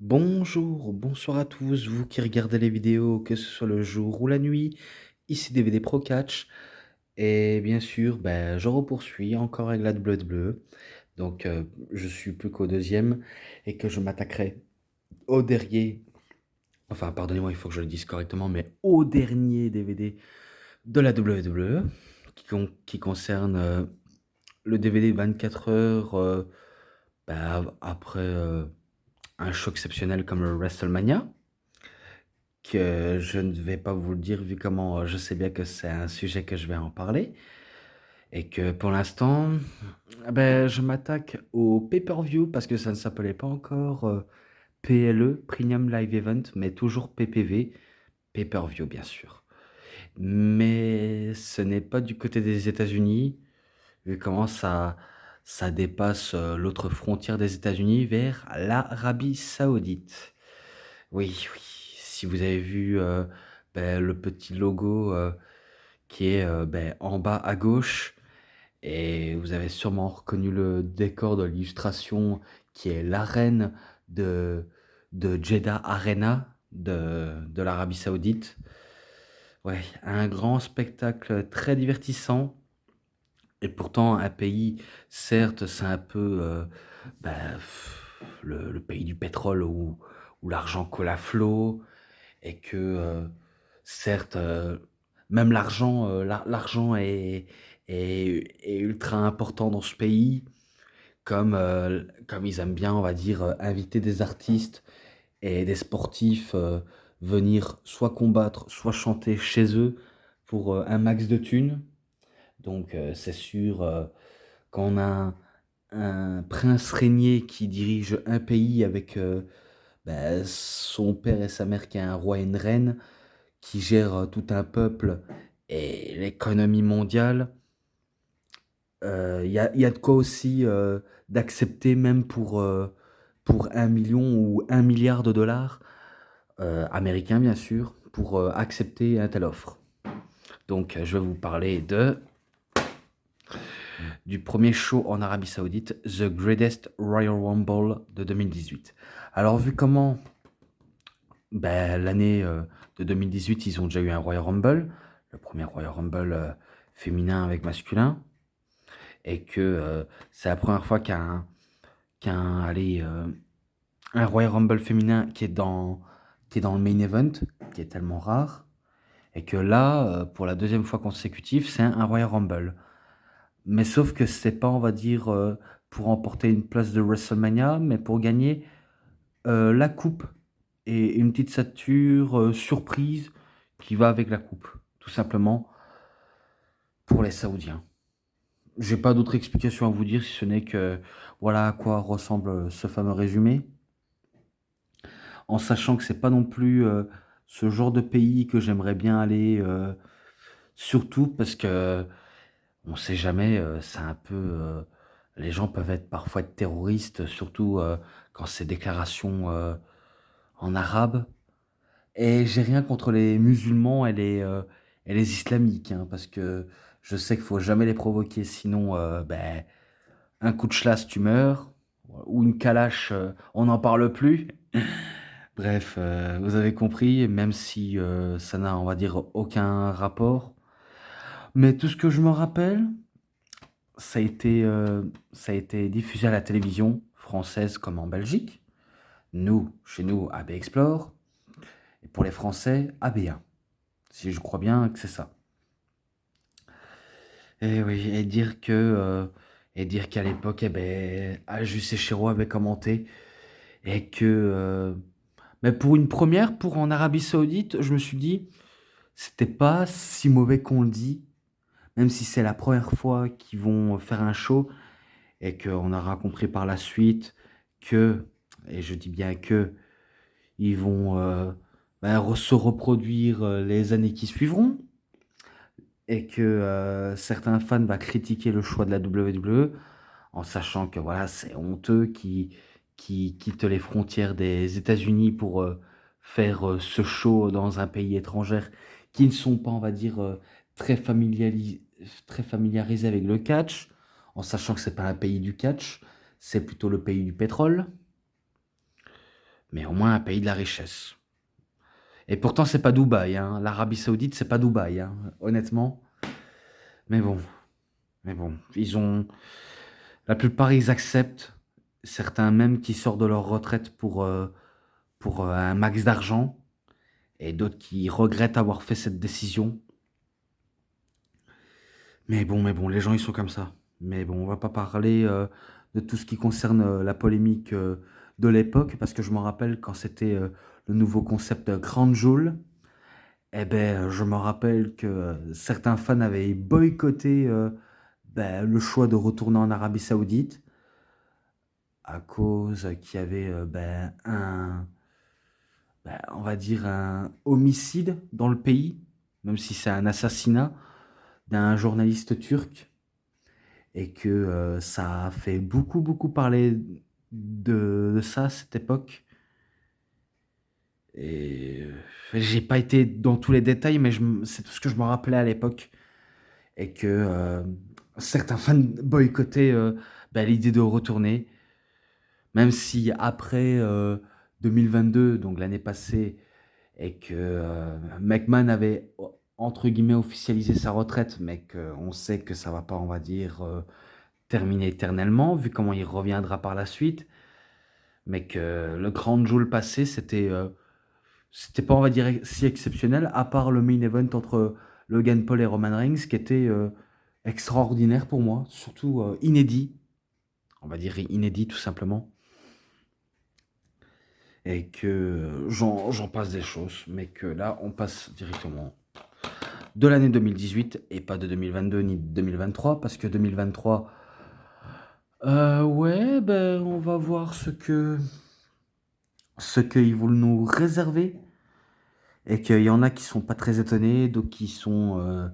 Bonjour, bonsoir à tous, vous qui regardez les vidéos, que ce soit le jour ou la nuit, ici DVD Pro Catch, et bien sûr, je repoursuis encore avec la WWE, donc je suis plus qu'au deuxième, et que je m'attaquerai au dernier, enfin pardonnez-moi, il faut que je le dise correctement, mais au dernier DVD de la WWE, qui concerne le DVD 24 heures après un show exceptionnel comme le WrestleMania. Que je ne vais pas vous le dire vu comment je sais bien que c'est un sujet que je vais en parler et que pour l'instant, je m'attaque au pay-per-view parce que ça ne s'appelait pas encore PLE, Premium Live Event, mais toujours PPV, pay-per-view bien sûr. Mais ce n'est pas du côté des États-Unis, vu comment ça dépasse l'autre frontière des États-Unis vers l'Arabie Saoudite. Oui, oui. Si vous avez vu le petit logo qui est en bas à gauche, et vous avez sûrement reconnu le décor de l'illustration qui est l'arène de, de Jeddah Arena de l'Arabie Saoudite. Ouais, un grand spectacle très divertissant. Et pourtant, un pays, certes, c'est un peu le pays du pétrole où l'argent coule à flot, et que certes, même l'argent est ultra important dans ce pays, comme ils aiment bien, on va dire, inviter des artistes et des sportifs venir soit combattre, soit chanter chez eux pour un max de thunes. Donc c'est sûr, quand on a un prince régnier qui dirige un pays avec son père et sa mère qui est un roi et une reine, qui gère tout un peuple et l'économie mondiale, il y a de quoi aussi d'accepter même pour 1 million ou 1 milliard de dollars américains, bien sûr, pour accepter un tel offre. Donc, je vais vous parler du premier show en Arabie Saoudite, The Greatest Royal Rumble de 2018. Alors, vu comment l'année de 2018, ils ont déjà eu un Royal Rumble, le premier Royal Rumble féminin avec masculin, et que c'est la première fois un Royal Rumble féminin qui est dans le main event, qui est tellement rare, et que là, pour la deuxième fois consécutive, c'est un Royal Rumble. Mais sauf que c'est pas, on va dire, pour remporter une place de WrestleMania, mais pour gagner la coupe et une petite stature surprise qui va avec la coupe, tout simplement pour les Saoudiens. J'ai pas d'autre explication à vous dire si ce n'est que voilà à quoi ressemble ce fameux résumé, en sachant que c'est pas non plus ce genre de pays que j'aimerais bien aller, surtout parce que on sait jamais, c'est un peu, les gens peuvent être parfois être terroristes, surtout quand c'est déclaration en arabe. Et j'ai rien contre les musulmans et les islamiques, hein, parce que je sais qu'il faut jamais les provoquer, sinon, un coup de chlasse, tu meurs, ou une calache, on n'en parle plus. Bref, vous avez compris, même si ça n'a, on va dire, aucun rapport. Mais tout ce que je me rappelle, ça a été diffusé à la télévision française comme en Belgique. Nous, chez nous, AB Explore. Et pour les Français, AB1. Si je crois bien que c'est ça. Et oui, et dire qu'à l'époque, Ajus et Chiro avaient commenté et que, mais pour une première, pour en Arabie Saoudite, je me suis dit, c'était pas si mauvais qu'on le dit, même si c'est la première fois qu'ils vont faire un show et qu'on aura compris par la suite que, et je dis bien que, ils vont se reproduire les années qui suivront et que certains fans vont critiquer le choix de la WWE en sachant que voilà, c'est honteux qui quittent les frontières des États-Unis pour faire ce show dans un pays étranger qui ne sont pas, on va dire, très, très familiarisés avec le catch, en sachant que c'est pas un pays du catch, c'est plutôt le pays du pétrole. mais au moins un pays de la richesse. Et pourtant, c'est pas Dubaï, hein. L'Arabie Saoudite, c'est pas Dubaï, hein, honnêtement. Mais bon, mais bon, la plupart, ils acceptent. Certains même qui sortent de leur retraite pour un max d'argent, et d'autres qui regrettent avoir fait cette décision. Mais bon, les gens, ils sont comme ça. Mais bon, on va pas parler de tout ce qui concerne la polémique de l'époque, parce que je me rappelle quand c'était le nouveau concept Crown Jewel. Eh ben, je me rappelle que certains fans avaient boycotté ben, le choix de retourner en Arabie Saoudite à cause qu'il y avait ben, ben, on va dire un homicide dans le pays, même si c'est un assassinat d'un journaliste turc, et que ça a fait beaucoup parler de ça à cette époque. Et j'ai pas été dans tous les détails, mais c'est tout ce que je me rappelais à l'époque. Et que certains fans boycottaient bah, l'idée de retourner, même si après 2022, donc l'année passée, et que McMahon avait entre guillemets officialisé sa retraite, mais qu'on sait que ça va pas, on va dire, terminer éternellement, vu comment il reviendra par la suite, mais que le Grand Jewel passé, c'était pas, on va dire, si exceptionnel, à part le main event entre Logan Paul et Roman Reigns, qui était extraordinaire pour moi, surtout inédit, on va dire inédit tout simplement, et que j'en passe des choses, mais que là, on passe directement de l'année 2018 et pas de 2022 ni de 2023, parce que 2023, ouais, ben, on va voir ce qu'ils vont nous réserver, et qu'il y en a qui sont pas très étonnés, d'autres qui sont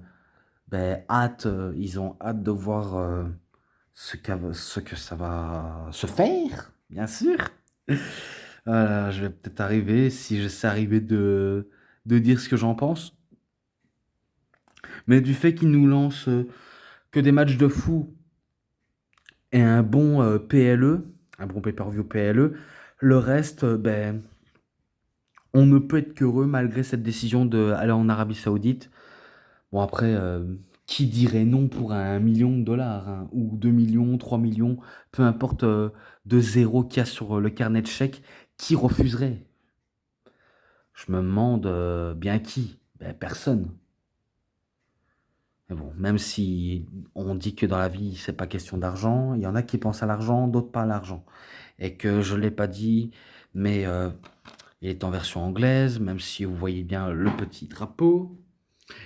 ben, ils ont hâte de voir ce que ça va se faire, bien sûr. Voilà, je vais peut-être arriver, si je sais arriver de dire ce que j'en pense. Mais du fait qu'ils nous lancent que des matchs de fou et un bon PLE, un bon pay-per-view PLE, le reste, ben, on ne peut être qu'heureux malgré cette décision d'aller en Arabie Saoudite. Bon, après, qui dirait non pour 1 million de dollars, hein, ou 2 millions, 3 millions, peu importe de zéro qu'il y a sur le carnet de chèques, qui refuserait? Je me demande bien qui? Ben, personne. Mais bon, même si on dit que dans la vie, c'est pas question d'argent, il y en a qui pensent à l'argent, d'autres pas à l'argent. Et que je l'ai pas dit, mais il est en version anglaise, même si vous voyez bien le petit drapeau.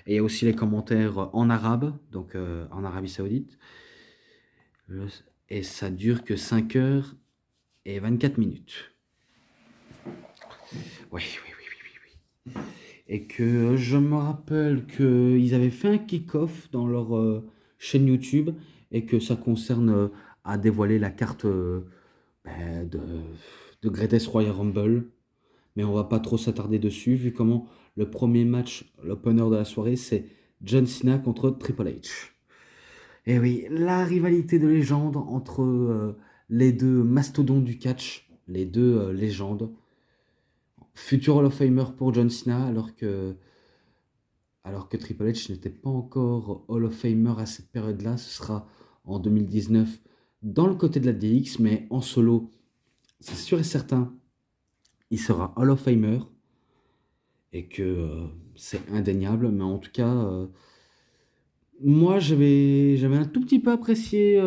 Et il y a aussi les commentaires en arabe, donc en Arabie Saoudite. Le- Et ça dure que 5 heures et 24 minutes. Oui. Et que je me rappelle qu'ils avaient fait un kick-off dans leur chaîne YouTube, et que ça concerne à dévoiler la carte ben, de Greatest Royal Rumble. Mais on va pas trop s'attarder dessus, vu comment le premier match, l'opener de la soirée, c'est John Cena contre Triple H. Et oui, la rivalité de légende entre les deux mastodontes du catch, les deux légendes. Futur Hall of Famer pour John Cena, alors que Triple H n'était pas encore Hall of Famer à cette période-là. Ce sera en 2019 dans le côté de la DX, mais en solo, c'est sûr et certain, il sera Hall of Famer, et que c'est indéniable. Mais en tout cas, moi, j'avais un tout petit peu apprécié,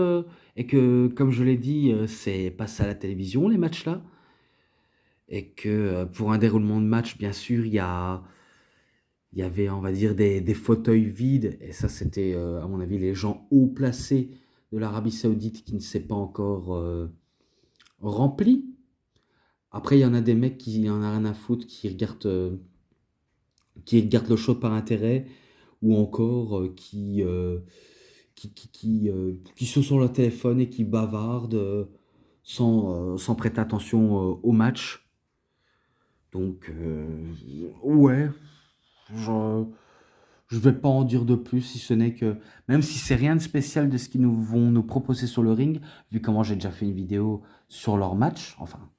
et que, comme je l'ai dit, c'est passé à la télévision, les matchs-là, et que pour un déroulement de match, bien sûr, il y avait, on va dire, des fauteuils vides, et ça, c'était, à mon avis, les gens haut placés de l'Arabie Saoudite qui ne s'est pas encore rempli. Après, il y en a des mecs qui en a rien à foutre, qui regardent le show par intérêt, ou encore qui sont sur leur téléphone et qui bavardent sans prêter attention au match. Donc, ouais, je, je vais pas en dire de plus, si ce n'est que, même si c'est rien de spécial de ce qu'ils vont nous proposer sur le ring, vu comment j'ai déjà fait une vidéo sur leur match, enfin,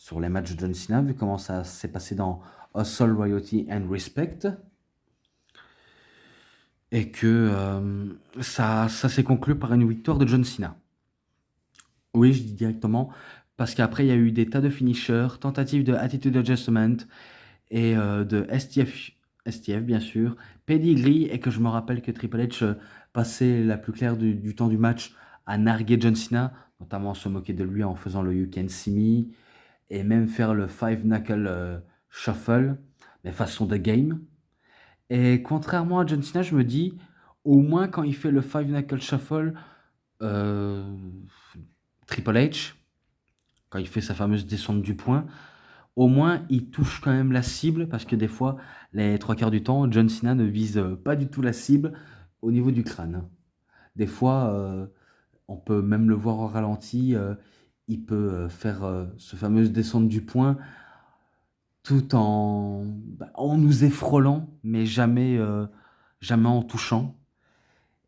sur les matchs de John Cena, vu comment ça s'est passé dans Hustle, Royalty and Respect. Et que ça s'est conclu par une victoire de John Cena. Oui, je dis directement, parce qu'après, il y a eu des tas de finishers, tentatives de Attitude Adjustment et de STF bien sûr, Pedigree, et que je me rappelle que Triple H passait la plus claire du temps du match à narguer John Cena, notamment se moquer de lui en faisant le You Can See Me, et même faire le Five Knuckle Shuffle, mais façon de game. Et contrairement à John Cena, je me dis, au moins quand il fait le Five Knuckle Shuffle, euh, Triple H, quand il fait sa fameuse descente du poing, au moins il touche quand même la cible, parce que des fois, les trois quarts du temps, John Cena ne vise pas du tout la cible au niveau du crâne. Des fois, on peut même le voir au ralenti, il peut faire ce fameuse descente du poing tout en nous effrolant, mais jamais en touchant.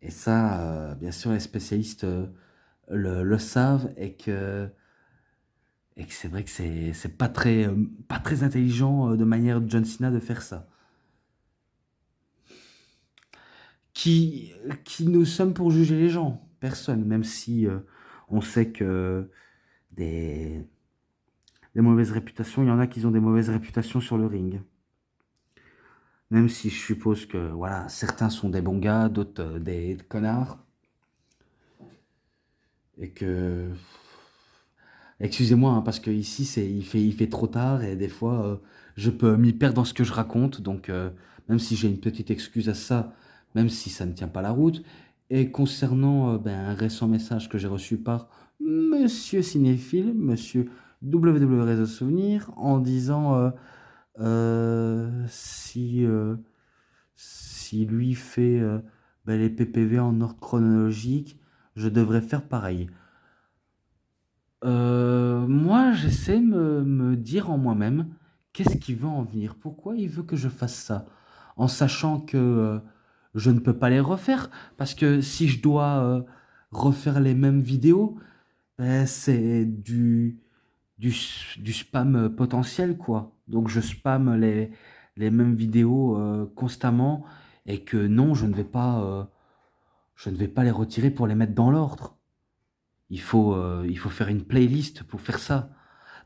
Et ça, bien sûr, les spécialistes le savent, et que c'est vrai que c'est pas très intelligent de manière de John Cena de faire ça. Qui, qui nous sommes pour juger les gens? Personne, même si on sait que des, des mauvaises réputations, il y en a qui ont des mauvaises réputations sur le ring. Même si je suppose que voilà, certains sont des bons gars, d'autres des connards. Et que excusez-moi, hein, parce que ici il fait trop tard et des fois je peux m'y perdre dans ce que je raconte. Donc même si j'ai une petite excuse à ça, même si ça ne tient pas la route. Et concernant un récent message que j'ai reçu par Monsieur Cinéphile, Monsieur WW Réseau Souvenir, en disant si lui fait les PPV en ordre chronologique, je devrais faire pareil. Moi, j'essaie de me dire en moi-même, qu'est-ce qu'il veut en venir? Pourquoi il veut que je fasse ça? En sachant que je ne peux pas les refaire, parce que si je dois refaire les mêmes vidéos, c'est du spam potentiel, quoi. Donc je spamme les mêmes vidéos constamment, et que non, je ne vais pas les retirer pour les mettre dans l'ordre. Il faut faire une playlist pour faire ça.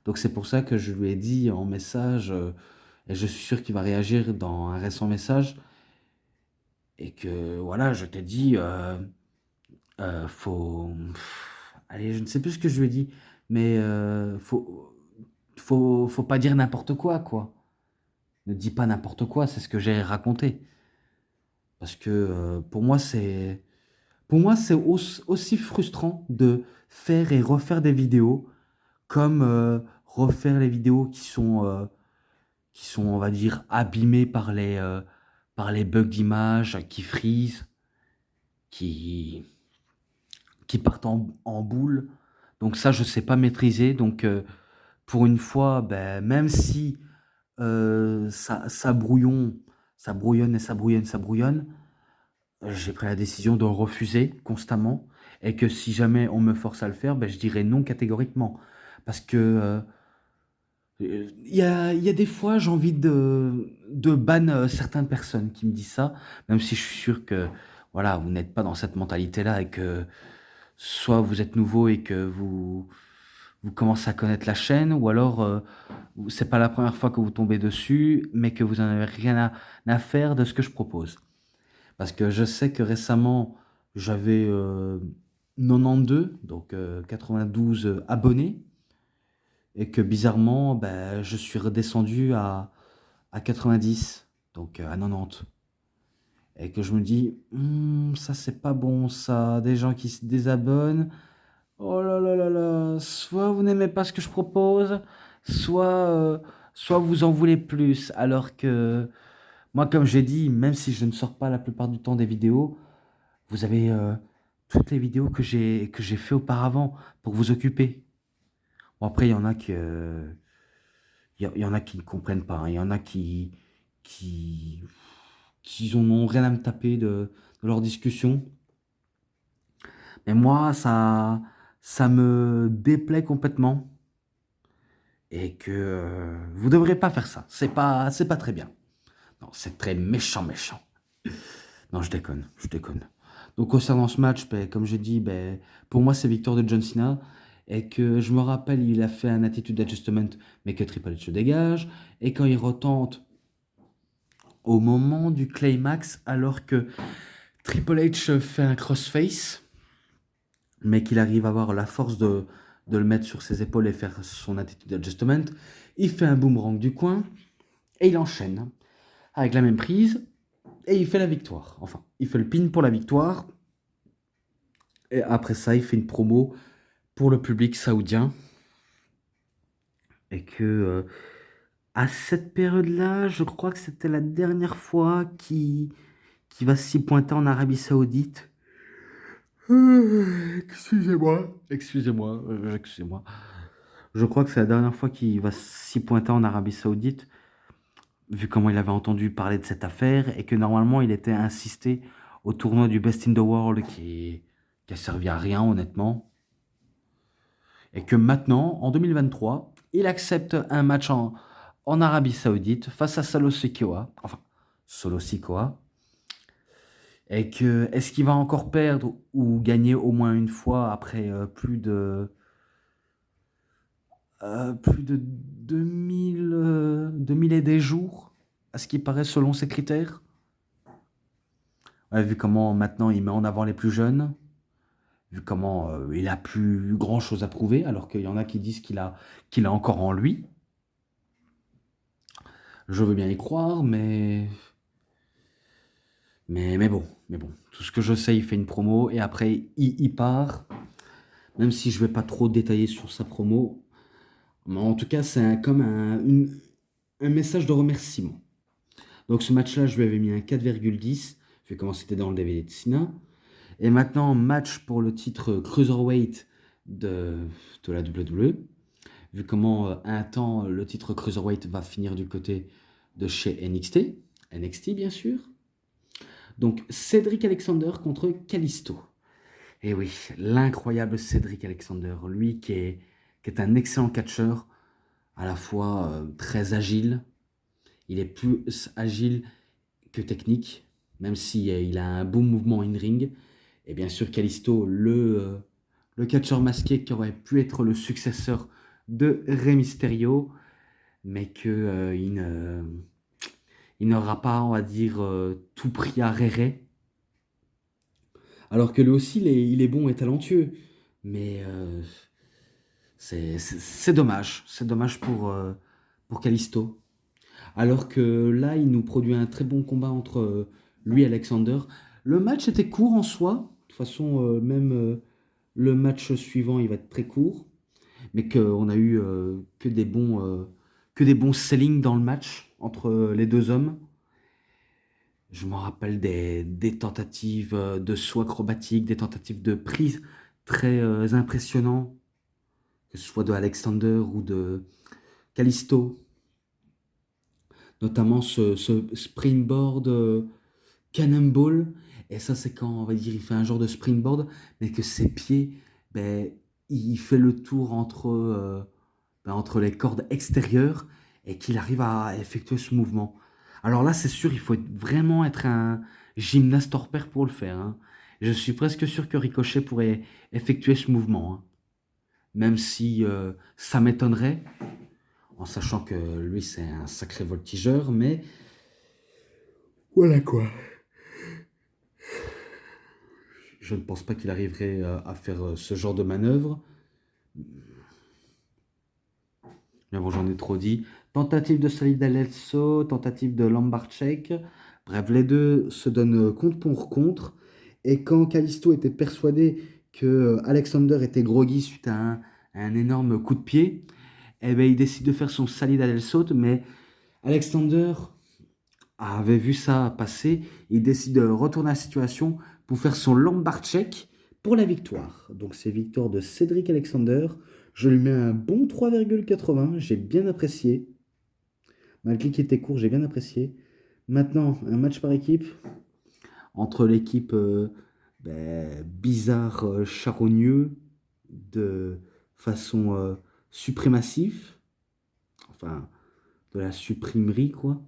Donc c'est pour ça que je lui ai dit en message, et je suis sûr qu'il va réagir dans un récent message, et que voilà, je t'ai dit, allez, je ne sais plus ce que je lui ai dit, mais faut pas dire n'importe quoi, quoi. Ne dis pas n'importe quoi, c'est ce que j'ai raconté. Parce que pour moi, c'est aussi frustrant de faire et refaire des vidéos comme refaire les vidéos qui sont, on va dire, abîmées par les bugs d'image, qui freeze, qui, qui partent en boule. Donc ça, je ne sais pas maîtriser. Donc pour une fois, même si ça brouillonne et ça brouillonne, j'ai pris la décision de refuser constamment, et que si jamais on me force à le faire, je dirais non catégoriquement. Parce que il y a des fois, j'ai envie de ban certaines personnes qui me disent ça, même si je suis sûr que voilà, vous n'êtes pas dans cette mentalité-là, et que soit vous êtes nouveau et que vous commencez à connaître la chaîne, ou alors c'est pas la première fois que vous tombez dessus, mais que vous n'en avez rien à faire de ce que je propose. Parce que je sais que récemment, j'avais 92, donc 92 abonnés, et que bizarrement, je suis redescendu à 90, donc à 90. Et que je me dis, ça c'est pas bon, ça, des gens qui se désabonnent. Oh là là là là, soit vous n'aimez pas ce que je propose, soit, soit vous en voulez plus. Alors que moi, comme j'ai dit, même si je ne sors pas la plupart du temps des vidéos, vous avez toutes les vidéos que j'ai fait auparavant pour vous occuper. Bon, après, il y en a il y en a qui ne comprennent pas, hein. Il y en a qui, qui en ont rien à me taper de leur discussion. Mais moi, ça me déplaît complètement. et que vous ne devrez pas faire ça. C'est pas très bien. Non, c'est très méchant, méchant. Non, je déconne, je déconne. Donc concernant ce match, ben, comme j'ai dit, ben, pour moi c'est victoire de John Cena. Et que je me rappelle, il a fait un attitude adjustment, mais que Triple H se dégage. Et quand il retente au moment du climax, alors que Triple H fait un crossface, mais qu'il arrive à avoir la force de le mettre sur ses épaules et faire son attitude adjustment, il fait un boomerang du coin et il enchaîne avec la même prise et il fait la victoire. Enfin, il fait le pin pour la victoire. Et après ça, il fait une promo pour le public saoudien. Et que à cette période-là, je crois que c'était la dernière fois qu'il va s'y pointer en Arabie Saoudite. Excusez-moi. Excusez-moi. Je crois que c'est la dernière fois qu'il va s'y pointer en Arabie Saoudite, vu comment il avait entendu parler de cette affaire, et que normalement il était insisté au tournoi du Best in the World qui a servi à rien, honnêtement. Et que maintenant, en 2023, il accepte un match en Arabie Saoudite face à Solo Sikoa. Enfin, Solo Sikoa. Et que, est-ce qu'il va encore perdre ou gagner au moins une fois après plus de 2000 et des jours, à ce qui paraît selon ses critères? Ouais, vu comment maintenant il met en avant les plus jeunes, vu comment il a plus grand chose à prouver, alors qu'il y en a qui disent qu'il a encore en lui. Je veux bien y croire, mais bon. Tout ce que je sais, il fait une promo et après il part. Même si je vais pas trop détailler sur sa promo, mais en tout cas c'est comme un message de remerciement. Donc ce match-là, je lui avais mis un 4,10, vu comment c'était dans le DVD de Cena. Et maintenant, match pour le titre Cruiserweight de, de la WWE. Vu comment un temps le titre Cruiserweight va finir du côté de chez NXT. NXT bien sûr. Donc Cedric Alexander contre Kalisto. Et oui, l'incroyable Cedric Alexander, lui qui est un excellent catcheur, à la fois très agile. Il est plus agile que technique, même si il a un bon mouvement in-ring. Et bien sûr, Kalisto, le catcheur masqué qui aurait pu être le successeur de Rey Mysterio, mais que il n'aura pas, on va dire, tout pris à Rey. Alors que lui aussi, il est bon et talentueux. Mais c'est dommage. C'est dommage pour Kalisto. Alors que là, il nous produit un très bon combat entre lui et Alexander. Le match était court en soi. De toute façon, même le match suivant, il va être très court. Mais qu'on a eu que des bons sellings dans le match entre les deux hommes. Je me rappelle des tentatives de saut acrobatique, des tentatives de prise très impressionnants, que ce soit de Alexander ou de Kalisto. Notamment ce springboard cannonball. Et ça, c'est quand, on va dire, il fait un genre de springboard, mais que ses pieds, ben, il fait le tour entre les cordes extérieures et qu'il arrive à effectuer ce mouvement. Alors là, c'est sûr, il faut vraiment être un gymnaste hors pair pour le faire, hein. Je suis presque sûr que Ricochet pourrait effectuer ce mouvement, hein. Même si ça m'étonnerait, en sachant que lui, c'est un sacré voltigeur, mais voilà quoi. Je ne pense pas qu'il arriverait à faire ce genre de manœuvre. Mais bon, j'en ai trop dit. Tentative de Salida Alonso, tentative de Lambarchek. Bref, les deux se donnent contre pour contre. Et quand Kalisto était persuadé que Alexander était groggy suite à un énorme coup de pied, eh ben, il décide de faire son Salida del Saut, mais Alexander avait vu ça passer, il décide de retourner la situation pour faire son Lambarchek pour la victoire. Donc c'est victoire de Cédric Alexander. Je lui mets un bon 3,80, j'ai bien apprécié. Malgré qu'il était court, j'ai bien apprécié. Maintenant, un match par équipe entre l'équipe bizarre, charogneux, de façon suprémative, enfin, de la suprimerie, quoi,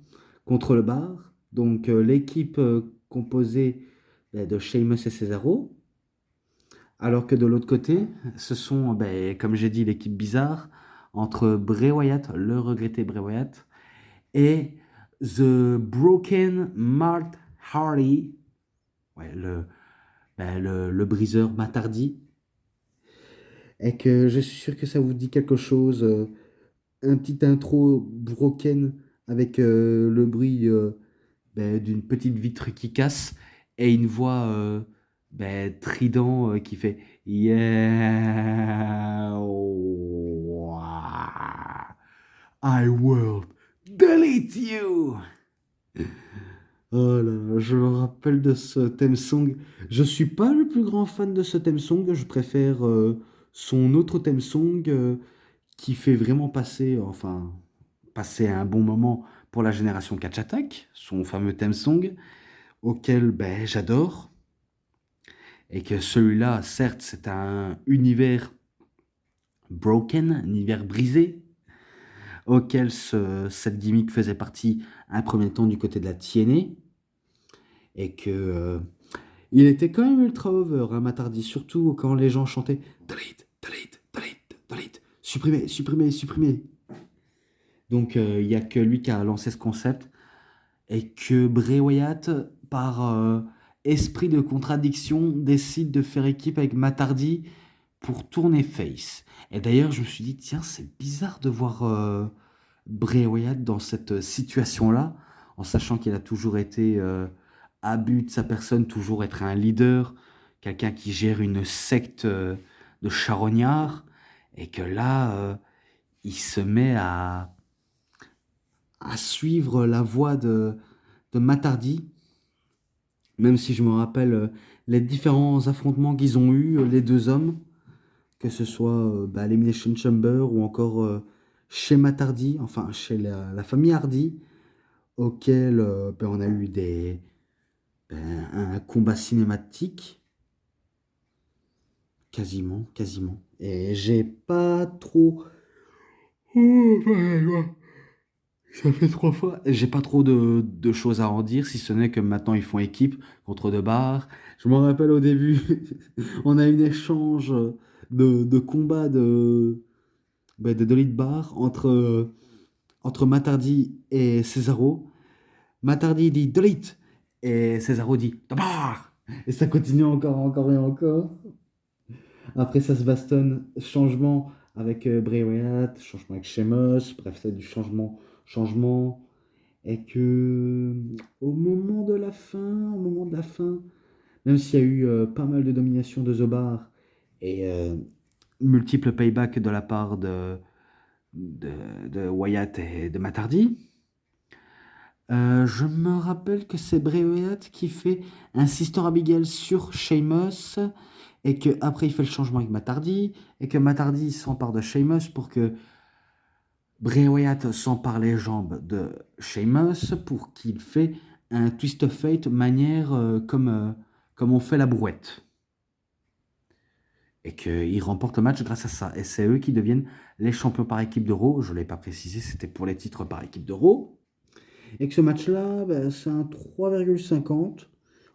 contre le bar. Donc, l'équipe composée de Sheamus et Cesaro. Alors que de l'autre côté, ce sont, comme j'ai dit, l'équipe bizarre entre Bray Wyatt, le regretté Bray Wyatt, et The Broken Matt Hardy, ouais, le briseur Matt Hardy. Et que je suis sûr que ça vous dit quelque chose. Un petit intro broken avec le bruit d'une petite vitre qui casse et une voix trident qui fait Yeah, ouah, I will delete you. Oh là là, je me rappelle de ce theme song. Je suis pas le plus grand fan de ce theme song. Je préfère son autre theme song qui fait vraiment passer un bon moment pour la génération Catch Attack, son fameux theme song, auquel j'adore. Et que celui-là, certes, c'est un univers broken, un univers brisé, auquel cette gimmick faisait partie un premier temps du côté de la TNA, et que il était quand même ultra over, hein, Matt Hardy, surtout quand les gens chantaient delete, delete, delete, delete, supprimer, supprimer, supprimer. Donc il n'y a que lui qui a lancé ce concept, et que Bray Wyatt, par esprit de contradiction, décide de faire équipe avec Matt Hardy pour tourner face. Et d'ailleurs, je me suis dit, tiens, c'est bizarre de voir Bray Wyatt dans cette situation-là, en sachant qu'il a toujours été abus de sa personne, toujours être un leader, quelqu'un qui gère une secte de charognards, et que là, il se met à suivre la voie de Matt Hardy, même si je me rappelle les différents affrontements qu'ils ont eus, les deux hommes, que ce soit l'Elimination Chamber ou encore chez Matt Hardy, enfin chez la famille Hardy, auquel on a eu un combat cinématique, quasiment. Et j'ai pas trop... Ça fait 3 fois. J'ai pas trop de choses à en dire, si ce n'est que maintenant ils font équipe contre deux bars. Je me rappelle au début, on a eu un échange de combats de Dolly Bar entre Matt Hardy et Cesaro. Matt Hardy dit Delete et Cesaro dit The Bar. Et ça continue encore et encore. Après ça se bastonne, changement avec Bray Wyatt, changement avec Sheamus, bref, c'est du changement. Et que au moment de la fin, même s'il y a eu pas mal de domination de The Bar et multiples paybacks de la part de Wyatt et de Matt Hardy, je me rappelle que c'est Bray Wyatt qui fait un Sister Abigail sur Sheamus et que après il fait le changement avec Matt Hardy et que Matt Hardy s'empare de Sheamus pour que Bray Wyatt s'empare les jambes de Sheamus pour qu'il fait un twist of fate manière comme on fait la brouette. Et qu'ils remportent le match grâce à ça. Et c'est eux qui deviennent les champions par équipe de Raw. Je ne l'ai pas précisé, c'était pour les titres par équipe de Raw. Et que ce match-là, c'est un 3,50.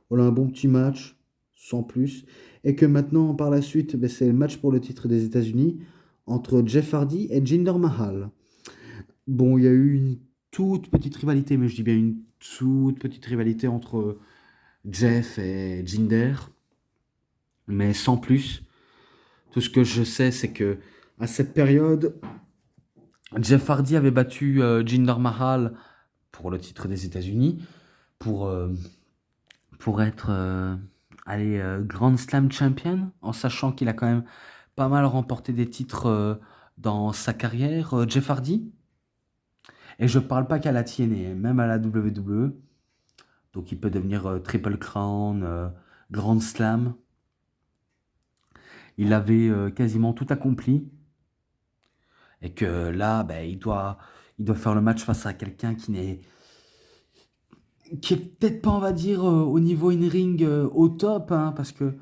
Voilà, un bon petit match, sans plus. Et que maintenant, par la suite, c'est le match pour le titre des États-Unis entre Jeff Hardy et Jinder Mahal. Bon, il y a eu une toute petite rivalité, mais je dis bien une toute petite rivalité entre Jeff et Jinder, mais sans plus. Tout ce que je sais, c'est que à cette période, Jeff Hardy avait battu Jinder Mahal pour le titre des États-Unis, pour être Grand Slam champion, en sachant qu'il a quand même pas mal remporté des titres dans sa carrière, Jeff Hardy. Et je parle pas qu'à la TNA, même à la WWE. Donc il peut devenir Triple Crown, Grand Slam. Il avait quasiment tout accompli. Et que là, il doit faire le match face à quelqu'un qui est peut-être pas, on va dire, au niveau in-ring au top, hein, parce que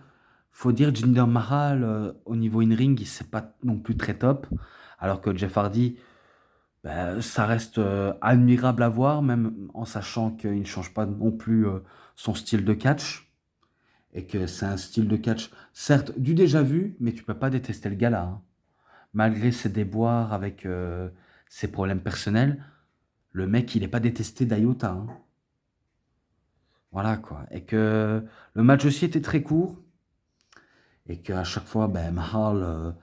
faut dire Jinder Mahal, au niveau in-ring, c'est pas non plus très top. Alors que Jeff Hardy, bah, ça reste admirable à voir, même en sachant qu'il ne change pas non plus son style de catch. Et que c'est un style de catch, certes, du déjà vu, mais tu peux pas détester le gars-là, hein. Malgré ses déboires avec ses problèmes personnels, le mec, il est pas détesté d'Iota, hein. Voilà, quoi. Et que le match aussi était très court, et qu'à chaque fois, ben, Mahal,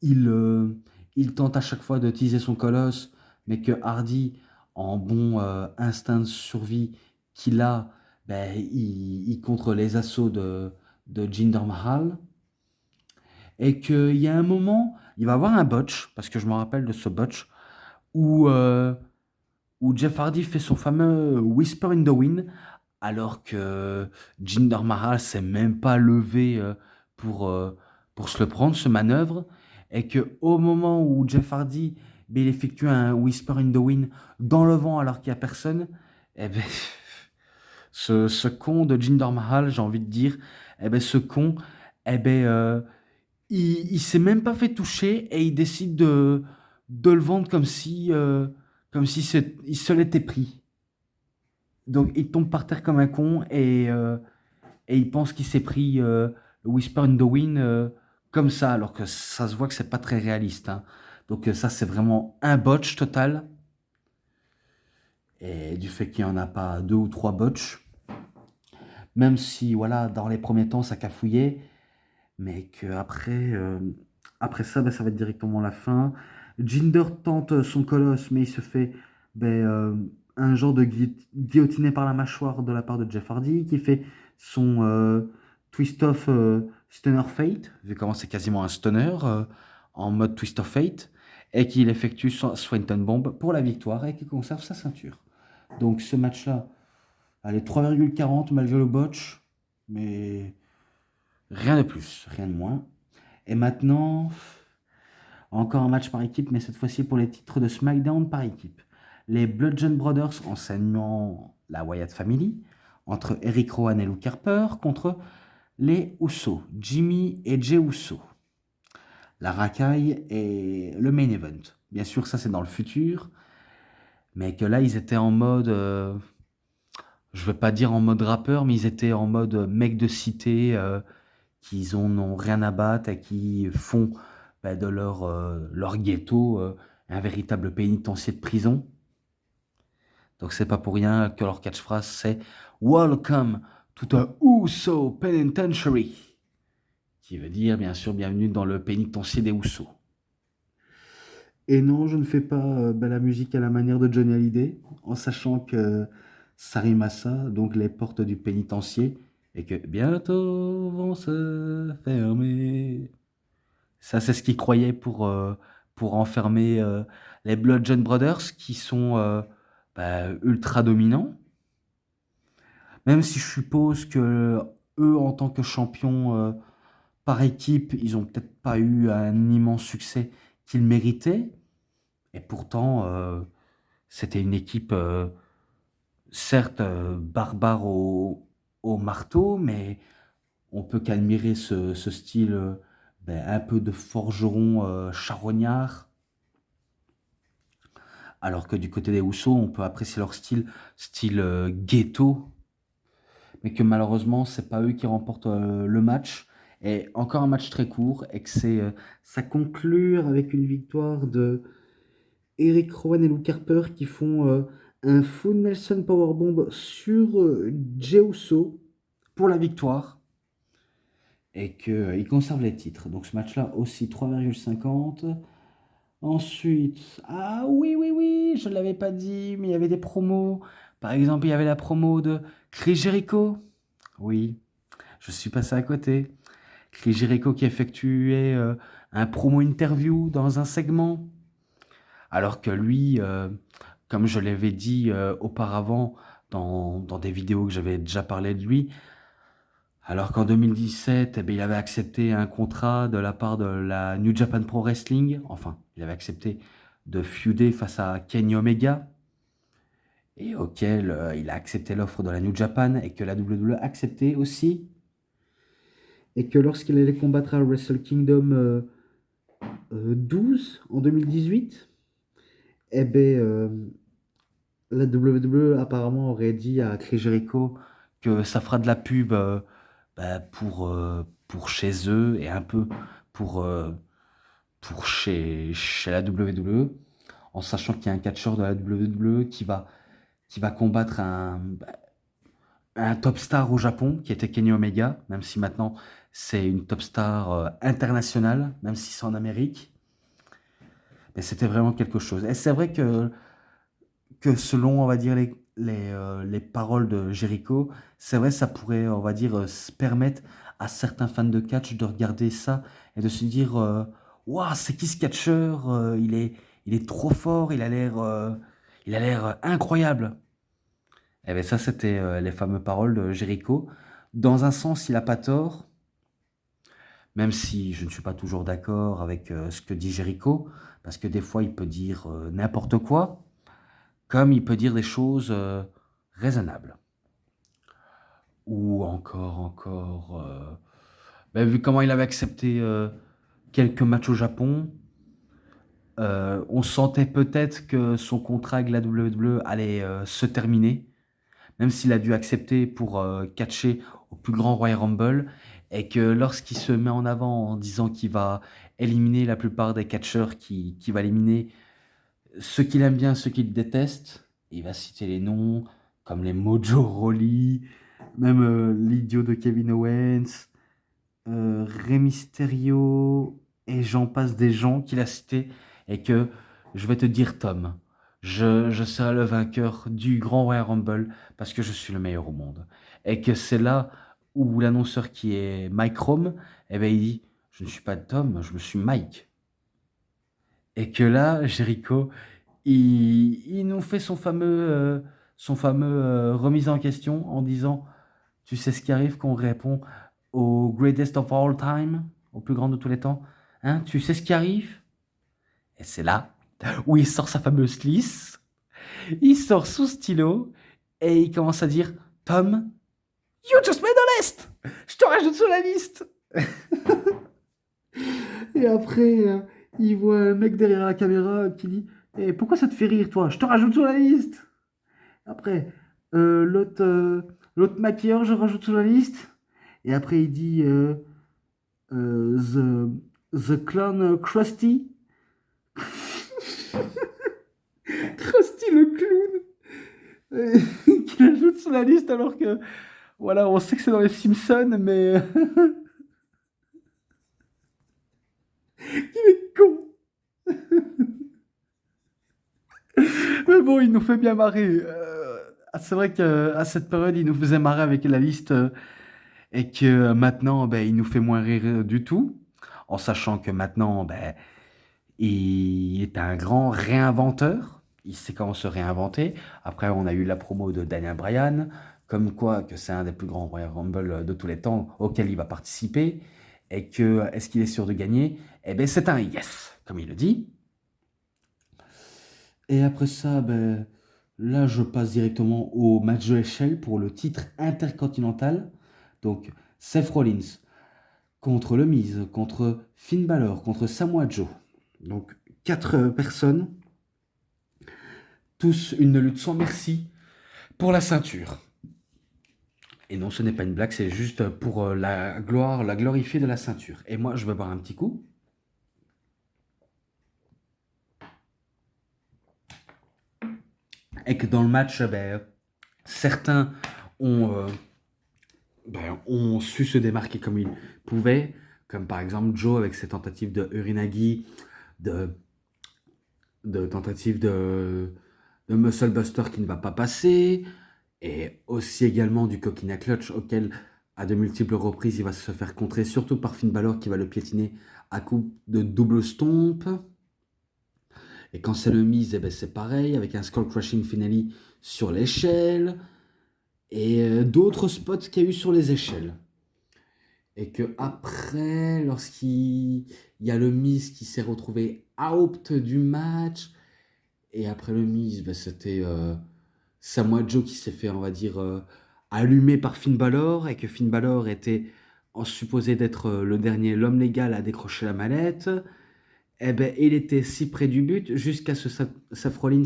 il, euh, il tente à chaque fois de teaser son colosse, mais que Hardy, en bon instinct de survie qu'il a, ben, il contre les assauts de Jinder Mahal. Et qu'il y a un moment, il va avoir un botch, parce que je me rappelle de ce botch, où, où Jeff Hardy fait son fameux Whisper in the Wind, alors que Jinder Mahal s'est même pas levé pour, euh, pour se le prendre, ce manœuvre, et que au moment où Jeff Hardy ben, il effectue un Whisper in the Wind dans le vent alors qu'il n'y a personne, eh ben, ce con de Jinder Mahal, j'ai envie de dire, eh ben, ce con, eh ben, il s'est même pas fait toucher et il décide de le vendre comme si il se l'était pris. Donc il tombe par terre comme un con et il pense qu'il s'est pris le Whisper in the Wind comme ça, alors que ça se voit que c'est pas très réaliste, hein. Donc ça c'est vraiment un botch total. Et du fait qu'il n'y en a pas deux ou trois botches, même si voilà, dans les premiers temps ça cafouillait, mais qu'après après ça, bah, ça va être directement la fin. Jinder tente son colosse, mais il se fait ben, un genre de guillotiné par la mâchoire de la part de Jeff Hardy, qui fait son twist of Stunner Fate, vu comment c'est quasiment un stunner en mode twist of Fate, et qu'il effectue son Swanton Bomb pour la victoire et qui conserve sa ceinture. Donc ce match-là, allez, 3,40 malgré le botch, mais rien de plus, rien de moins. Et maintenant, encore un match par équipe, mais cette fois-ci pour les titres de SmackDown par équipe. Les Bludgeon Brothers enseignant la Wyatt Family, entre Eric Rowan et Luke Harper, contre les Usos, Jimmy et Jey Uso. La racaille et le main event. Bien sûr, ça c'est dans le futur, mais que là ils étaient en mode, je veux pas dire en mode rappeur, mais ils étaient en mode mec de cité, qui en ont rien à battre et qui font bah, de leur ghetto un véritable pénitencier de prison. Donc c'est pas pour rien que leur catchphrase c'est Welcome to the Uso Penitentiary, qui veut dire bien sûr bienvenue dans le pénitencier des Usos. Et non, je ne fais pas bah, la musique à la manière de Johnny Hallyday, en sachant que ça rime à ça, donc les portes du pénitencier, et que bientôt vont se fermer. Ça, c'est ce qu'ils croyaient pour enfermer les Bludgeon Brothers, qui sont bah, ultra dominants. Même si je suppose que eux, en tant que champions par équipe, ils ont peut-être pas eu un immense succès qu'ils méritaient. Et pourtant, c'était une équipe, certes, barbare au marteau, mais on peut qu'admirer ce style ben, un peu de forgeron charognard. Alors que du côté des Housseaux, on peut apprécier leur style ghetto, mais que malheureusement, c'est pas eux qui remportent le match. Et encore un match très court, et que ça conclure avec une victoire de Eric Rowan et Luke Harper qui font un full Nelson Powerbomb sur Jey Uso pour la victoire et qu'ils conservent les titres. Donc ce match-là aussi 3,50. Ensuite, ah oui, oui, oui, je ne l'avais pas dit, mais il y avait des promos. Par exemple, il y avait la promo de Chris Jericho. Oui, je suis passé à côté. Chris Jericho qui effectuait un promo interview dans un segment. Alors que lui, comme je l'avais dit auparavant dans des vidéos que j'avais déjà parlé de lui, alors qu'en 2017, eh bien, il avait accepté un contrat de la part de la New Japan Pro Wrestling. Enfin, il avait accepté de feuder face à Kenny Omega, et auquel il a accepté l'offre de la New Japan, et que la WWE a accepté aussi. Et que lorsqu'il allait combattre à Wrestle Kingdom 12 en 2018, Eh ben, la WWE apparemment aurait dit à Chris Jericho que ça fera de la pub pour chez eux et un peu pour, euh, pour chez la WWE, en sachant qu'il y a un catcheur de la WWE qui va combattre un top star au Japon, qui était Kenny Omega, même si maintenant c'est une top star internationale, même si c'est en Amérique. Mais c'était vraiment quelque chose. Et c'est vrai que selon, on va dire, les paroles de Jericho, c'est vrai, ça pourrait, on va dire, se permettre à certains fans de catch de regarder ça et de se dire, waouh, c'est qui ce catcheur? Il est trop fort, il a l'air incroyable. Et bien ça, c'était les fameuses paroles de Jericho. Dans un sens, il a pas tort, même si je ne suis pas toujours d'accord avec ce que dit Jericho, parce que des fois, il peut dire n'importe quoi, comme il peut dire des choses raisonnables. Ou encore, ben, vu comment il avait accepté quelques matchs au Japon, on sentait peut-être que son contrat avec la WWE allait se terminer, même s'il a dû accepter pour catcher au plus grand Royal Rumble, et que lorsqu'il se met en avant en disant qu'il va éliminer la plupart des catcheurs, qui va éliminer ceux qu'il aime bien, ceux qu'il déteste, il va citer les noms comme les Mojo Rawley, même l'idiot de Kevin Owens, Rey Mysterio, et j'en passe des gens qu'il a cités, et que je vais te dire, Tom, je serai le vainqueur du Grand Royal Rumble parce que je suis le meilleur au monde. Et que c'est là où l'annonceur qui est Mike Rome, eh ben, il dit, je ne suis pas Tom, je me suis Mike. Et que là, Jericho, il nous fait son fameux remise en question en disant, tu sais ce qui arrive quand on répond au greatest of all time, au plus grand de tous les temps, hein, tu sais ce qui arrive? Et c'est là où il sort sa fameuse liste, il sort son stylo et il commence à dire, Tom, you just made a list! Je te rajoute sur la liste! Et après, il voit un mec derrière la caméra qui dit, eh, pourquoi ça te fait rire, toi? Je te rajoute sur la liste! Après, l'autre maquilleur, je rajoute sur la liste. Et après, il dit the clown Krusty. Krusty le clown. Qu'il ajoute sur la liste alors que, voilà, on sait que c'est dans les Simpsons, mais il est con. Mais bon, il nous fait bien marrer. C'est vrai qu'à cette période, il nous faisait marrer avec la liste et que maintenant, ben, il nous fait moins rire du tout, en sachant que maintenant, ben, il est un grand réinventeur. Il sait comment se réinventer. Après, on a eu la promo de Daniel Bryan, comme quoi que c'est un des plus grands Royal Rumble de tous les temps auquel il va participer. Et que, est-ce qu'il est sûr de gagner? Eh bien, c'est un yes, comme il le dit. Et après ça, ben, là, je passe directement au match de l'échelle pour le titre intercontinental. Donc, Seth Rollins contre Le Miz, contre Finn Balor, contre Samoa Joe. Donc, quatre personnes, tous une lutte sans merci pour la ceinture. Et non, ce n'est pas une blague, c'est juste pour la gloire, la glorifier de la ceinture. Et moi, je vais boire un petit coup. Et que dans le match, ben, certains ont su se démarquer comme ils pouvaient, comme par exemple Joe avec ses tentatives de Urinagi, de, de tentatives de Muscle Buster qui ne va pas passer, et aussi également du Coquina Clutch auquel à de multiples reprises il va se faire contrer, surtout par Finn Balor qui va le piétiner à coups de double stomp. Et quand c'est le Miz, eh ben c'est pareil, avec un Skull Crushing Finale sur l'échelle, et d'autres spots qu'il y a eu sur les échelles. Et que après, lorsqu'il y a le Miz qui s'est retrouvé out du match, et après le Miz, ben, c'était Samoa Joe qui s'est fait, on va dire, allumé par Finn Balor, et que Finn Balor était supposé d'être le dernier, l'homme légal à décrocher la mallette, Eh ben, il était si près du but jusqu'à ce que Seth Rollins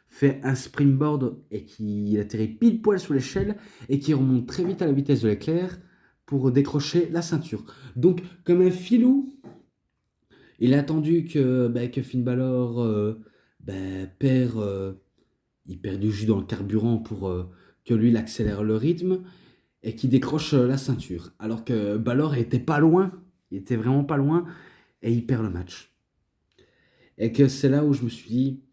fait un springboard et qu'il atterrit pile poil sur l'échelle et qui remonte très vite à la vitesse de l'éclair pour décrocher la ceinture. Donc, comme un filou, il a attendu que Finn Balor il perd du jus dans le carburant pour que lui il accélère le rythme et qu'il décroche la ceinture. Alors que Balor était pas loin, il était vraiment pas loin et il perd le match. Et que c'est là où je me suis dit,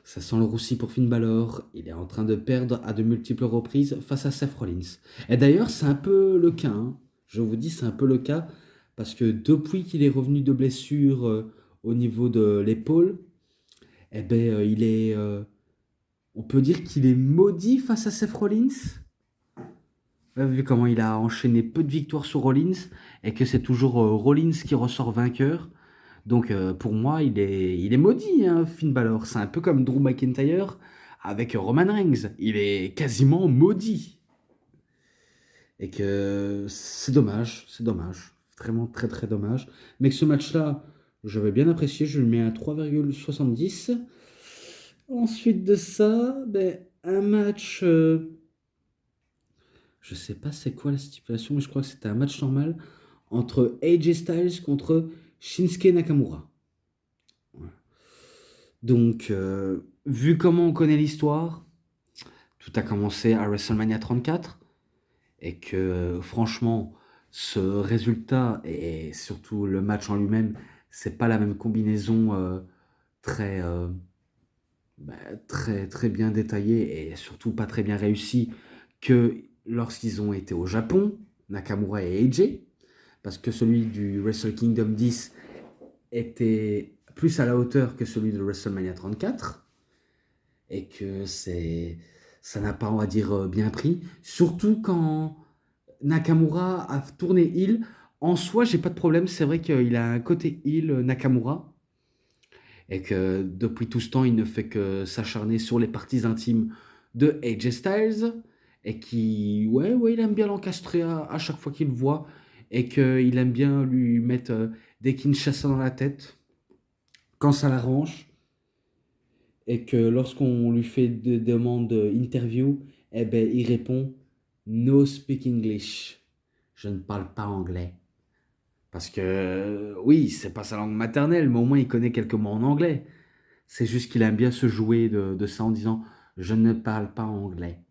ça sent le roussi pour Finn Balor. Il est en train de perdre à de multiples reprises face à Seth Rollins. Et d'ailleurs, c'est un peu le cas, hein. Je vous dis, c'est un peu le cas. Parce que depuis qu'il est revenu de blessure au niveau de l'épaule, eh ben, on peut dire qu'il est maudit face à Seth Rollins. Ouais, vu comment il a enchaîné peu de victoires sur Rollins et que c'est toujours Rollins qui ressort vainqueur. Donc pour moi, il est maudit, hein, Finn Balor. C'est un peu comme Drew McIntyre avec Roman Reigns. Il est quasiment maudit. Et que c'est dommage, c'est dommage. Vraiment très très dommage. Mais que ce match-là, j'avais bien apprécié. Je lui mets un 3,70. Ensuite de ça, ben, un match... je sais pas c'est quoi la stipulation, mais je crois que c'était un match normal entre AJ Styles contre Shinsuke Nakamura. Voilà. Donc, vu comment on connaît l'histoire, tout a commencé à WrestleMania 34 et que franchement, ce résultat et surtout le match en lui-même, c'est pas la même combinaison très, bah, très très bien détaillée et surtout pas très bien réussie que lorsqu'ils ont été au Japon, Nakamura et AJ, parce que celui du Wrestle Kingdom 10 était plus à la hauteur que celui de WrestleMania 34 et que ça n'a pas, on va dire, bien pris. Surtout quand Nakamura a tourné heel. En soi, j'ai pas de problème. C'est vrai qu'il a un côté heel Nakamura et que depuis tout ce temps, il ne fait que s'acharner sur les parties intimes de AJ Styles et qui, ouais, il aime bien l'encastrer à chaque fois qu'il le voit et qu'il aime bien lui mettre des Kinshasa dans la tête quand ça l'arrange et que lorsqu'on lui fait des demandes interview, eh ben, il répond No speak English. Je ne parle pas anglais. Parce que, oui, c'est pas sa langue maternelle, mais au moins il connaît quelques mots en anglais. C'est juste qu'il aime bien se jouer de ça en disant je ne parle pas anglais.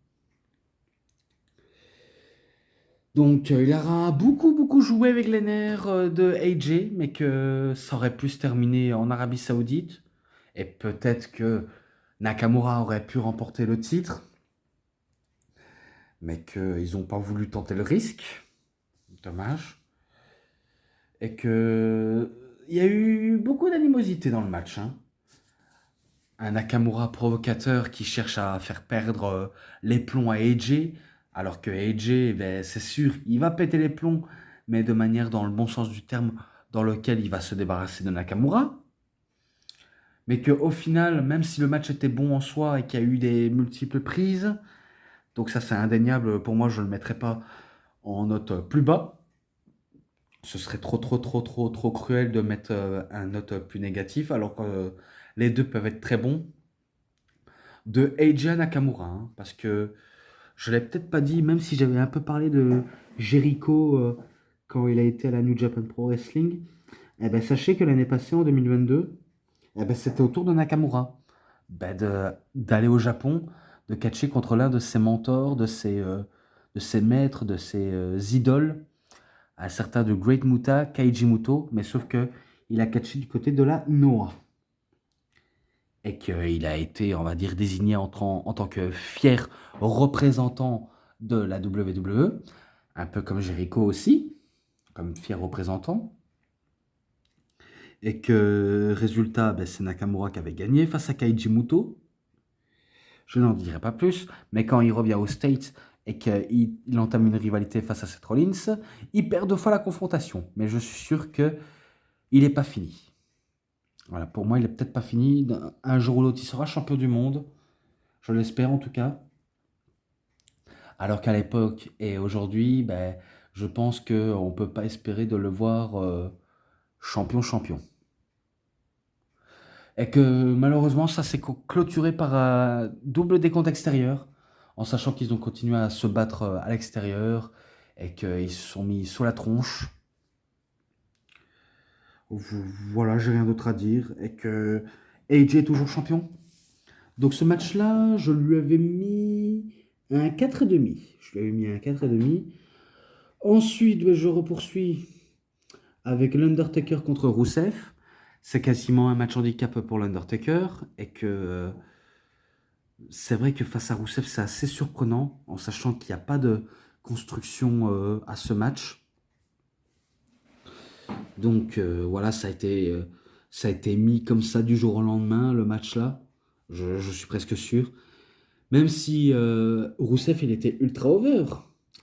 Donc il aura beaucoup joué avec les nerfs de AJ, mais que ça aurait pu se terminer en Arabie Saoudite. Et peut-être que Nakamura aurait pu remporter le titre, mais qu'ils n'ont pas voulu tenter le risque. Dommage. Et que il y a eu beaucoup d'animosité dans le match, hein. Un Nakamura provocateur qui cherche à faire perdre les plombs à AJ, alors que AJ, ben, c'est sûr, il va péter les plombs, mais de manière dans le bon sens du terme, dans lequel il va se débarrasser de Nakamura. Mais qu'au final, même si le match était bon en soi et qu'il y a eu des multiples prises, donc ça c'est indéniable, pour moi je ne le mettrais pas en note plus bas. Ce serait trop cruel de mettre un note plus négatif, alors que les deux peuvent être très bons. De AJ Nakamura, hein, parce que je l'ai peut-être pas dit, même si j'avais un peu parlé de Jericho quand il a été à la New Japan Pro Wrestling. Eh ben, sachez que l'année passée, en 2022, eh ben, c'était au tour de Nakamura ben, d'aller au Japon, de catcher contre l'un de ses mentors, de ses maîtres, de ses idoles, un certain de Great Muta, Keiji Muto, mais sauf que il a catché du côté de la Noah. Et qu'il a été, on va dire, désigné en tant que fier représentant de la WWE, un peu comme Jericho aussi, comme fier représentant. Et que, résultat, ben, c'est Nakamura qui avait gagné face à Keiji Muto. Je n'en dirai pas plus, mais quand il revient aux States et qu'il entame une rivalité face à Seth Rollins, il perd deux fois la confrontation. Mais je suis sûr qu'il n'est pas fini. Voilà, pour moi, il n'est peut-être pas fini. Un jour ou l'autre, il sera champion du monde. Je l'espère en tout cas. Alors qu'à l'époque et aujourd'hui, ben, je pense qu'on ne peut pas espérer de le voir champion. Et que malheureusement, ça s'est clôturé par un double décompte extérieur, en sachant qu'ils ont continué à se battre à l'extérieur et qu'ils se sont mis sous la tronche. Voilà, j'ai rien d'autre à dire. Et que AJ est toujours champion. Donc ce match-là, je lui avais mis un 4,5. Je lui avais mis un 4,5. Ensuite, ben, je repoursuis avec l'Undertaker contre Rusev. C'est quasiment un match handicap pour l'Undertaker. Et que c'est vrai que face à Rusev, c'est assez surprenant, en sachant qu'il n'y a pas de construction à ce match. Donc voilà, ça a été mis comme ça du jour au lendemain, le match-là. Je suis presque sûr. Même si Rousseff, il était ultra over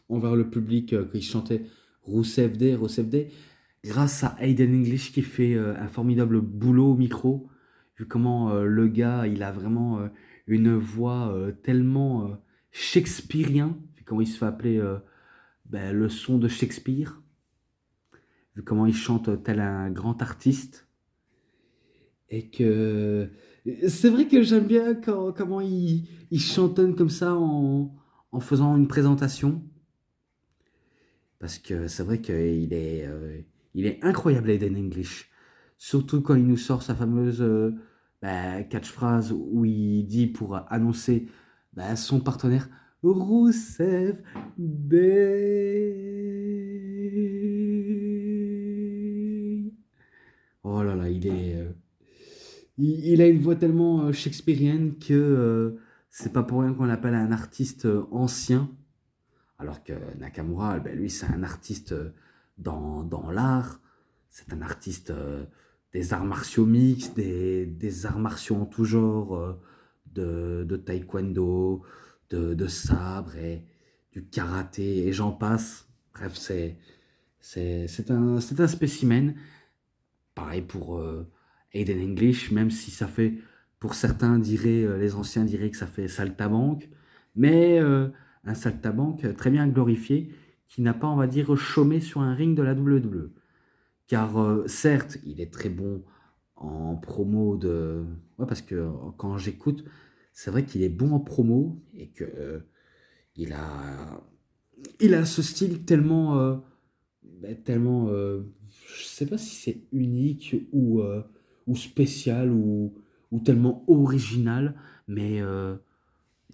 envers le public quand il chantait Rousseff Day, Rousseff Day, grâce à Aiden English qui fait un formidable boulot au micro, vu comment le gars, il a vraiment une voix tellement shakespearien, vu comment il se fait appeler ben, le son de Shakespeare, vu comment il chante tel un grand artiste. Et que c'est vrai que j'aime bien comment il chantonne comme ça en faisant une présentation. Parce que c'est vrai il est incroyable, Aiden English. Surtout quand il nous sort sa fameuse bah, catchphrase où il dit pour annoncer bah, son partenaire Rousseff Day. Oh là là, il a une voix tellement shakespearienne que c'est pas pour rien qu'on l'appelle un artiste ancien, alors que Nakamura, ben, lui, c'est un artiste dans l'art, c'est un artiste des arts martiaux mixtes, des arts martiaux en tout genre, de taekwondo, de sabre et du karaté, et j'en passe. Bref, c'est un spécimen. Pareil pour Aiden English, même si ça fait, pour certains diraient, les anciens diraient que ça fait saltabanque, mais un saltabanque très bien glorifié, qui n'a pas, on va dire, chômé sur un ring de la WWE. Car certes, il est très bon en promo de... Ouais, parce que quand j'écoute, c'est vrai qu'il est bon en promo et que il a, il a ce style tellement, tellement, je sais pas si c'est unique ou spécial ou tellement original, mais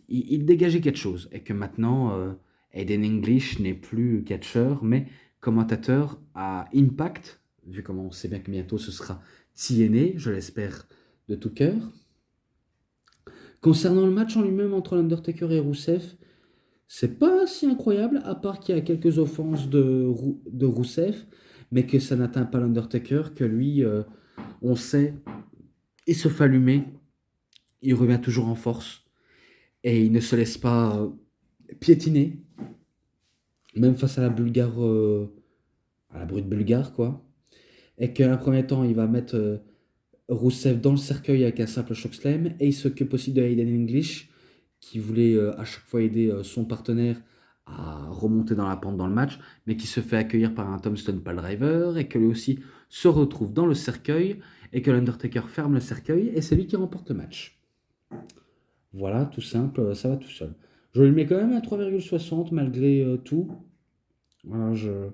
il dégageait quelque chose. Et que maintenant, Aiden English n'est plus catcheur, mais commentateur à Impact, vu comment on sait bien que bientôt ce sera TNA, je l'espère de tout cœur. Concernant le match en lui-même entre l'Undertaker et Rusev, c'est pas si incroyable, à part qu'il y a quelques offenses de Rusev, mais que ça n'atteint pas l'Undertaker, que lui, on sait, il se fait allumer, il revient toujours en force, et il ne se laisse pas piétiner, même face à la brute bulgare, quoi. Et qu'à un premier temps, il va mettre Rusev dans le cercueil avec un simple chokeslam, et il s'occupe aussi de Aiden English, qui voulait à chaque fois aider son partenaire à remonter dans la pente dans le match, mais qui se fait accueillir par un Tombstone Piledriver, et que lui aussi se retrouve dans le cercueil, et que l'Undertaker ferme le cercueil, et c'est lui qui remporte le match. Voilà, tout simple, ça va tout seul. Je lui mets quand même un 3,60 malgré tout. Voilà, je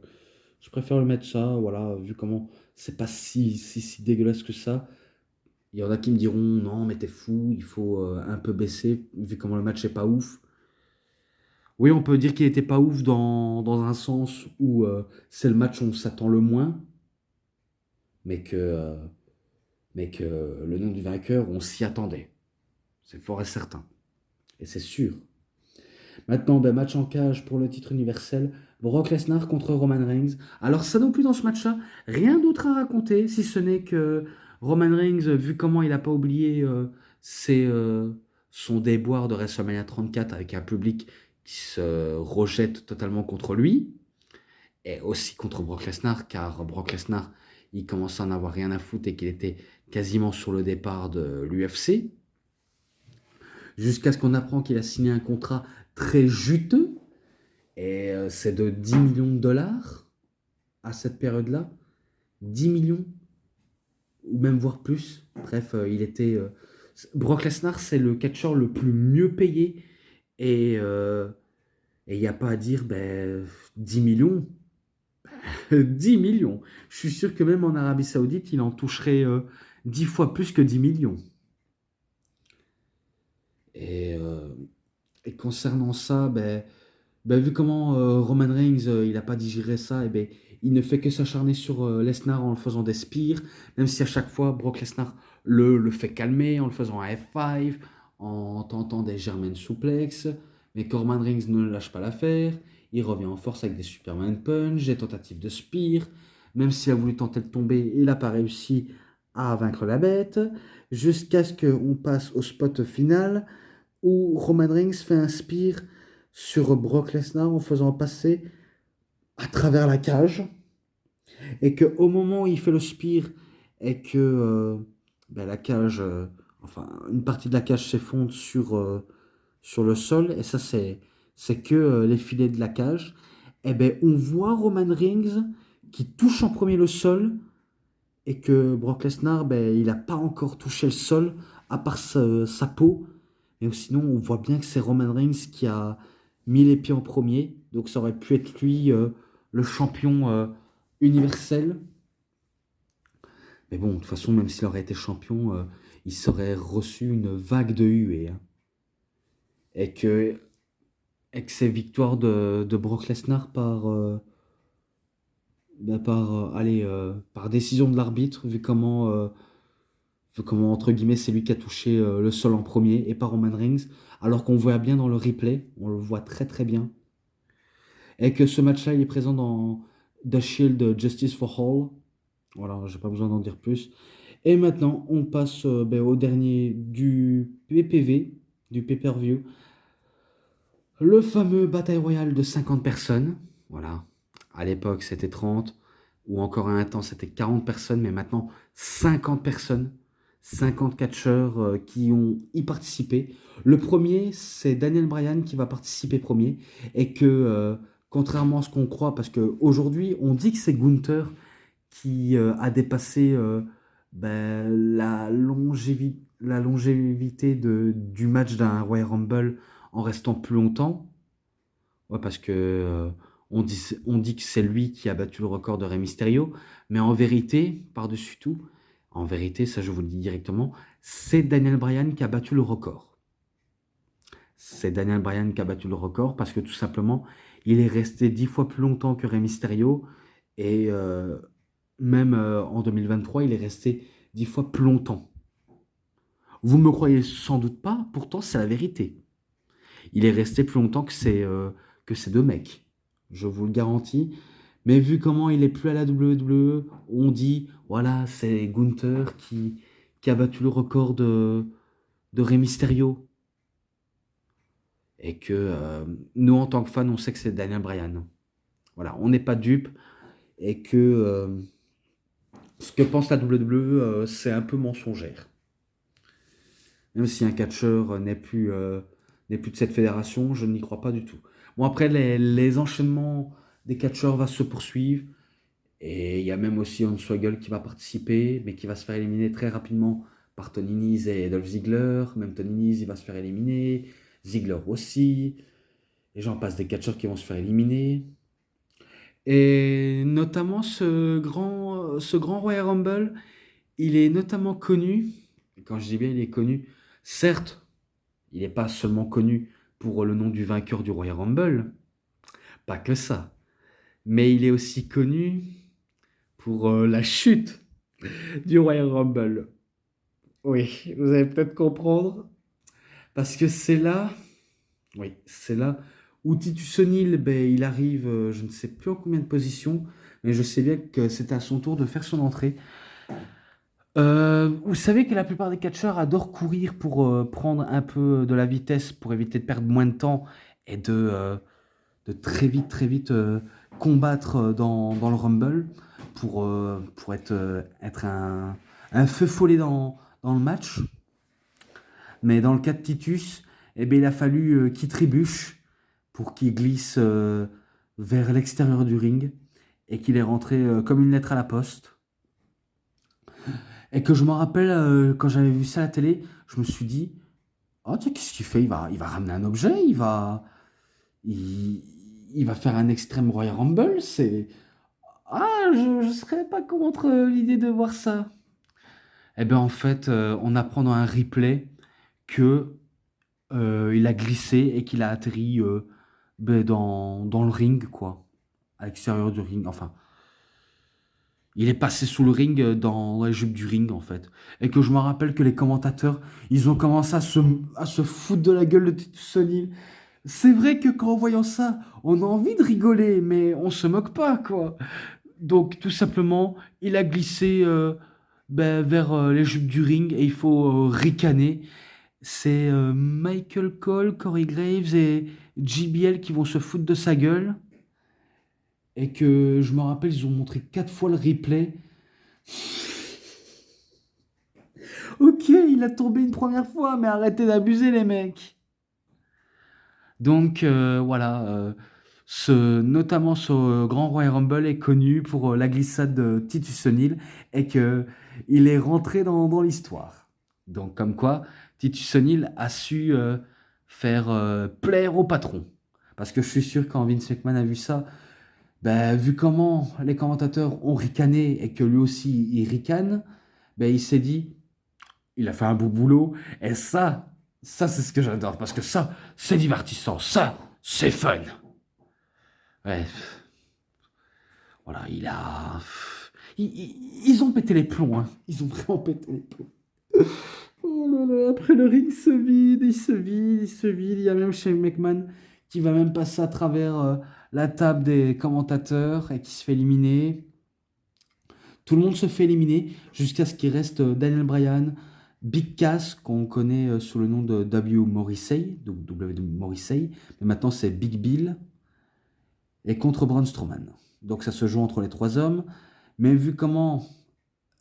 préfère le mettre ça, voilà, vu comment c'est pas si dégueulasse que ça. Il y en a qui me diront non, mais t'es fou, il faut un peu baisser, vu comment le match est pas ouf. Oui, on peut dire qu'il était pas ouf dans un sens où c'est le match où on s'attend le moins, mais mais que le nom du vainqueur, on s'y attendait. C'est fort et certain. Et c'est sûr. Maintenant, ben, match en cage pour le titre universel. Brock Lesnar contre Roman Reigns. Alors, ça non plus dans ce match-là, rien d'autre à raconter, si ce n'est que Roman Reigns, vu comment il n'a pas oublié son déboire de WrestleMania 34 avec un public qui se rejette totalement contre lui, et aussi contre Brock Lesnar, car Brock Lesnar, il commence à en avoir rien à foutre et qu'il était quasiment sur le départ de l'UFC, jusqu'à ce qu'on apprend qu'il a signé un contrat très juteux. Et c'est de 10 millions de dollars à cette période-là. 10 millions. ou même voire plus. Bref, Brock Lesnar, c'est le catcheur le plus mieux payé et il n'y a pas à dire, ben, 10 millions. 10 millions. Je suis sûr que même en Arabie Saoudite, il en toucherait 10 fois plus que 10 millions. Et, euh, et concernant ça, vu comment Roman Reigns, il n'a pas digéré ça, il ne fait que s'acharner sur Lesnar en le faisant des spears, même si à chaque fois, Brock Lesnar le fait calmer en le faisant un F5, en tentant des German suplex, mais que Roman Reigns ne lâche pas l'affaire, il revient en force avec des Superman Punch, des tentatives de spear, même s'il a voulu tenter de tomber, il n'a pas réussi à vaincre la bête, jusqu'à ce qu'on passe au spot final, où Roman Reigns fait un spear sur Brock Lesnar en faisant passer à travers la cage. Et qu'au moment où il fait le spear et que la cage, enfin une partie de la cage s'effondre sur le sol, et ça c'est que les filets de la cage, on voit Roman Reigns qui touche en premier le sol et que Brock Lesnar, il n'a pas encore touché le sol à part sa peau. Mais sinon, on voit bien que c'est Roman Reigns qui a mis les pieds en premier. Donc ça aurait pu être lui le champion universel. Mais bon, de toute façon, même s'il aurait été champion, il serait reçu une vague de huées, hein. Et que, et que ces victoires de Brock Lesnar par décision de l'arbitre, vu comment, entre guillemets, c'est lui qui a touché le sol en premier et pas Roman Reigns, alors qu'on voit bien dans le replay, on le voit très très bien, et que ce match-là, il est présent dans The Shield Justice for All. Voilà, j'ai pas besoin d'en dire plus. Et maintenant, on passe au dernier du PPV, du pay-per-view, le fameux Battle Royale de 50 personnes. Voilà, à l'époque c'était 30, ou encore à un temps c'était 40 personnes, mais maintenant 50 personnes. 50 catcheurs qui ont y participé. Le premier, c'est Daniel Bryan qui va participer premier. Et que, contrairement à ce qu'on croit, parce qu'aujourd'hui, on dit que c'est Gunther qui a dépassé la longévité du match d'un Royal Rumble en restant plus longtemps. Ouais, parce que on dit que c'est lui qui a battu le record de Rey Mysterio, mais en vérité, par-dessus tout, en vérité, ça je vous le dis directement, c'est Daniel Bryan qui a battu le record. C'est Daniel Bryan qui a battu le record parce que tout simplement, il est resté 10 fois plus longtemps que Rey Mysterio et même en 2023, il est resté 10 fois plus longtemps. Vous me croyez sans doute pas, pourtant c'est la vérité. Il est resté plus longtemps que ces deux mecs. Je vous le garantis. Mais vu comment il est plus à la WWE, on dit, voilà, c'est Gunther qui a battu le record de Rey Mysterio. Et que nous, en tant que fans, on sait que c'est Daniel Bryan. Voilà, on n'est pas dupes. Et que ce que pense la WWE, c'est un peu mensongère. Même si un catcheur n'est plus de cette fédération, je n'y crois pas du tout. Bon, après, les enchaînements des catcheurs va se poursuivre. Et il y a même aussi Hornswoggle qui va participer, mais qui va se faire éliminer très rapidement par Tony Nese et Dolph Ziggler. Même Tony Nese, il va se faire éliminer. Ziggler aussi. Et j'en passe des catcheurs qui vont se faire éliminer. Et notamment ce grand Royal Rumble, il est notamment connu, et quand je dis bien il est connu, certes, il n'est pas seulement connu pour le nom du vainqueur du Royal Rumble, pas que ça, mais il est aussi connu pour la chute du Royal Rumble. Oui, vous allez peut-être comprendre, parce que c'est là où Titus O'Neil, il arrive, je ne sais plus en combien de positions, mais je sais bien que c'est à son tour de faire son entrée. Vous savez que la plupart des catcheurs adorent courir pour prendre un peu de la vitesse, pour éviter de perdre moins de temps et de très vite combattre dans le Rumble pour être un feu follet dans le match. Mais dans le cas de Titus, il a fallu qu'il trébuche pour qu'il glisse vers l'extérieur du ring et qu'il est rentré comme une lettre à la poste. Et que je me rappelle, quand j'avais vu ça à la télé, je me suis dit, oh, tu sais, qu'est-ce qu'il fait? Il va ramener un objet, il, il va faire un Extreme Royal Rumble. Ah, je serais pas contre l'idée de voir ça. Eh bien, en fait, on apprend dans un replay que il a glissé et qu'il a atterri ben, dans le ring, quoi. À l'extérieur du ring. Enfin, il est passé sous le ring, dans les jupes du ring, en fait. Et que je me rappelle que les commentateurs, ils ont commencé à se foutre de la gueule de Titus O'Neil. C'est vrai que quand en voyant ça, on a envie de rigoler, mais on se moque pas, quoi. Donc, tout simplement, il a glissé ben, vers les jupes du ring et il faut ricaner. C'est Michael Cole, Corey Graves et JBL qui vont se foutre de sa gueule. Et que je me rappelle, ils ont montré 4 fois le replay. Ok, il a tombé une première fois, mais arrêtez d'abuser, les mecs. Donc voilà, notamment ce Grand Royal Rumble est connu pour la glissade de Titus O'Neil et que il est rentré dans l'histoire. Donc comme quoi, Titus O'Neil a su faire plaire au patron. Parce que je suis sûr quand Vince McMahon a vu ça, ben, vu comment les commentateurs ont ricané et que lui aussi il ricane, ben, il s'est dit, il a fait un beau boulot. Et ça c'est ce que j'adore. Parce que ça, c'est divertissant. Ça, c'est fun. Ouais, voilà, ils ont pété les plombs, hein. Ils ont vraiment pété les plombs. Oh là là, après le ring se vide, il se vide, il se vide. Il y a même Shane McMahon qui va même passer à travers la table des commentateurs et qui se fait éliminer. Tout le monde se fait éliminer jusqu'à ce qu'il reste Daniel Bryan, Big Cass, qu'on connaît sous le nom de W. Morrissey, donc W. Morrissey, mais maintenant c'est Big Bill, et contre Braun Strowman. Donc ça se joue entre les 3 hommes, mais vu comment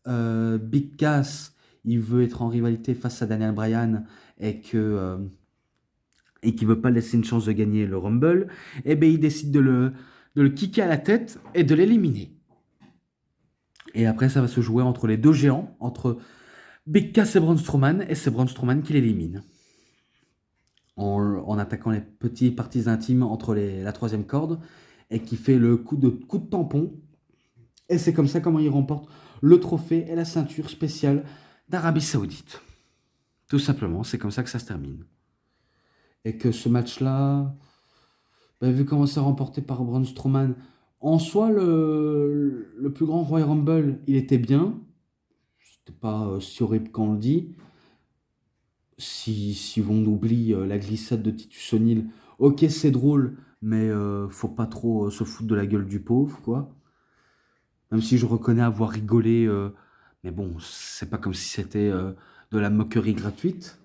Big Cass, il veut être en rivalité face à Daniel Bryan et qu'il veut pas laisser une chance de gagner le Rumble, eh ben il décide de le kicker à la tête et de l'éliminer. Et après, ça va se jouer entre les deux géants, entre Big Cass et Braun Strowman, et c'est Braun Strowman qui l'élimine. En attaquant les petites parties intimes entre la troisième corde, et qui fait le coup de tampon. Et c'est comme ça comment il remporte le trophée et la ceinture spéciale d'Arabie Saoudite. Tout simplement, c'est comme ça que ça se termine. Et que ce match-là, ben, vu comment c'est remporté par Braun Strowman, en soi, le plus grand Royal Rumble, il était bien. C'était pas si horrible qu'on le dit. Si on oublie la glissade de Titus O'Neil, ok, c'est drôle, mais faut pas trop se foutre de la gueule du pauvre, quoi. Même si je reconnais avoir rigolé, mais bon, c'est pas comme si c'était de la moquerie gratuite.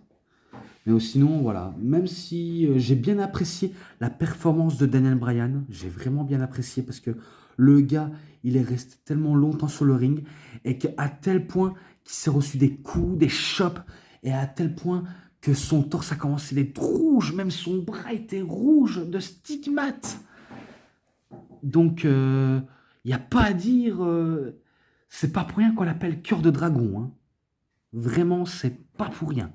Mais sinon, voilà, même si j'ai bien apprécié la performance de Daniel Bryan, j'ai vraiment bien apprécié parce que le gars, il est resté tellement longtemps sur le ring et qu'à tel point qu'il s'est reçu des coups, des chops, et à tel point que son torse a commencé à être rouge, même son bras était rouge de stigmates. Donc, il n'y a pas à dire, c'est pas pour rien qu'on l'appelle cœur de dragon, hein. Vraiment, c'est pas pour rien.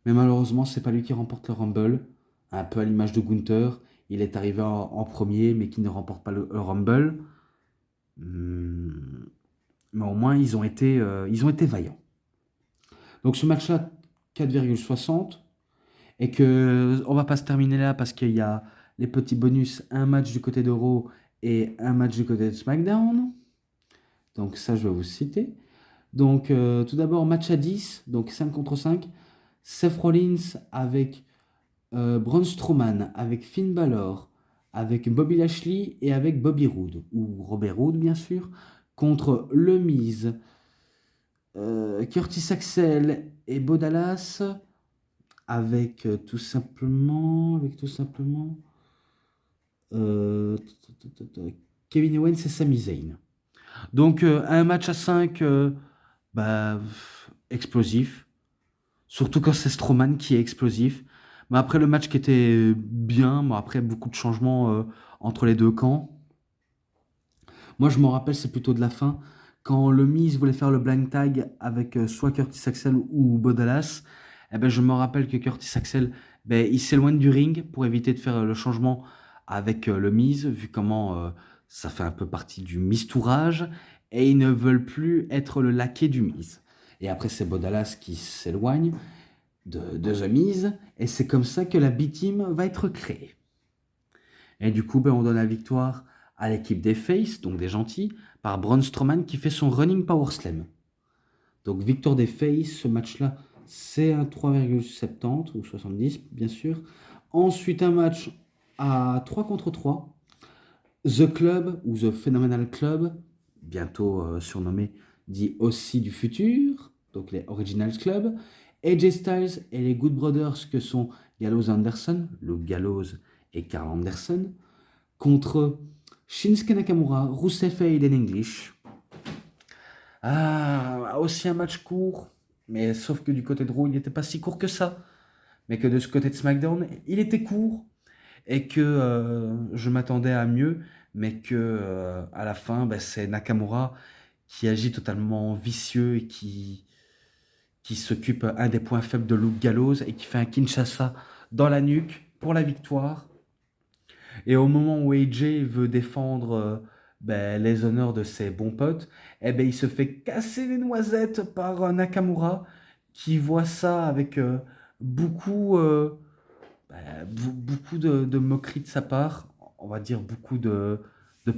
Mais malheureusement, c'est pas lui qui remporte le Rumble. Un peu à l'image de Gunther. Il est arrivé en premier, mais qui ne remporte pas le Rumble. Mais au moins, ils ont été vaillants. Donc ce match-là, 4,60. Et que on va pas se terminer là parce qu'il y a les petits bonus, un match du côté de Raw et un match du côté de SmackDown. Donc ça, je vais vous citer. Donc tout d'abord, match à 10, donc 5 contre 5. Seth Rollins avec Braun Strowman, avec Finn Balor, avec Bobby Lashley et avec Bobby Roode, ou Robert Roode bien sûr, contre Le Miz, Curtis Axel et Bo Dallas, avec tout simplement euh, Kevin Owens et Sami Zayn. Donc un match à 5, bah, explosif. Surtout quand c'est Strowman qui est explosif. Mais après le match qui était bien, mais après beaucoup de changements entre les deux camps. Moi je m'en rappelle, c'est plutôt de la fin, quand le Miz voulait faire le blind tag avec soit Curtis Axel ou Bo Dallas, eh ben, je me rappelle que Curtis Axel, ben, il s'éloigne du ring pour éviter de faire le changement avec le Miz, vu comment ça fait un peu partie du Mistourage, et ils ne veulent plus être le laquais du Miz. Et après, c'est Bo Dallas qui s'éloigne de The Miz, et c'est comme ça que la B-Team va être créée. Et du coup, ben, on donne la victoire à l'équipe des Face, donc des gentils, par Braun Strowman qui fait son Running Power Slam. Donc victoire des Face, ce match-là, c'est un 3,70 ou 70, bien sûr. Ensuite, un match à 3 contre 3. The Club, ou The Phenomenal Club, bientôt surnommé, dit aussi du futur, donc les Originals Club. AJ Styles et les Good Brothers, que sont Gallows Anderson, Luke Gallows et Carl Anderson, contre Shinsuke Nakamura, Rusev et Aiden English. Ah, aussi un match court, mais sauf que du côté de Raw, il n'était pas si court que ça. Mais que de ce côté de SmackDown, il était court et que je m'attendais à mieux, mais que à la fin, ben, c'est Nakamura qui agit totalement vicieux et qui s'occupe un des points faibles de Luke Gallows et qui fait un Kinshasa dans la nuque pour la victoire. Et au moment où AJ veut défendre ben, les honneurs de ses bons potes, eh ben, il se fait casser les noisettes par Nakamura, qui voit ça avec beaucoup, beaucoup de moquerie de sa part, on va dire beaucoup de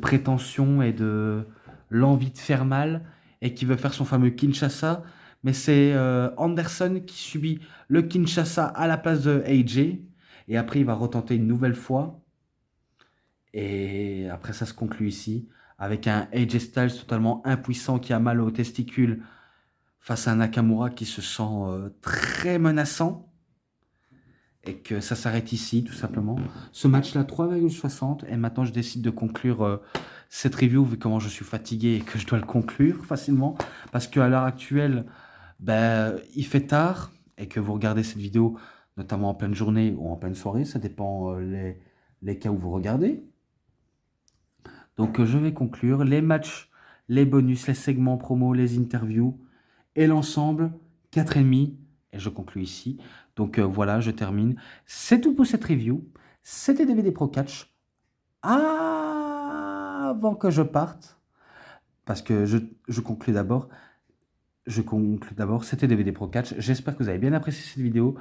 prétention et de l'envie de faire mal, et qui veut faire son fameux Kinshasa. Mais c'est Anderson qui subit le Kinshasa à la place de AJ, et après il va retenter une nouvelle fois. Et après, ça se conclut ici avec un AJ Styles totalement impuissant qui a mal aux testicules face à un Nakamura qui se sent très menaçant. Et que ça s'arrête ici, tout simplement. Ce match-là, 3,60. Et maintenant, je décide de conclure cette review, vu comment je suis fatigué et que je dois le conclure facilement. Parce qu'à l'heure actuelle, ben, il fait tard et que vous regardez cette vidéo, notamment en pleine journée ou en pleine soirée. Ça dépend les cas où vous regardez. Donc je vais conclure les matchs, les bonus, les segments promo, les interviews et l'ensemble 4,5 et je conclue ici. Donc voilà, je termine. C'est tout pour cette review. C'était DVD Pro Catch. Avant que je parte, parce que je conclue d'abord. C'était DVD Pro Catch. J'espère que vous avez bien apprécié cette vidéo.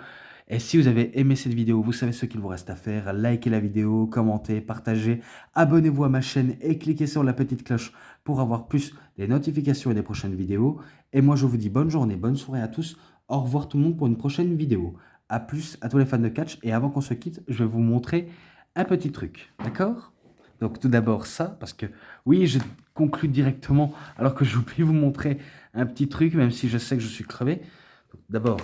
Et si vous avez aimé cette vidéo, vous savez ce qu'il vous reste à faire. Likez la vidéo, commentez, partagez, abonnez-vous à ma chaîne et cliquez sur la petite cloche pour avoir plus des notifications et des prochaines vidéos. Et moi, je vous dis bonne journée, bonne soirée à tous. Au revoir tout le monde pour une prochaine vidéo. A plus à tous les fans de catch. Et avant qu'on se quitte, je vais vous montrer un petit truc. D'accord? Donc tout d'abord ça, parce que oui, je conclue directement alors que j'oublie de vous montrer un petit truc, même si je sais que je suis crevé. D'abord,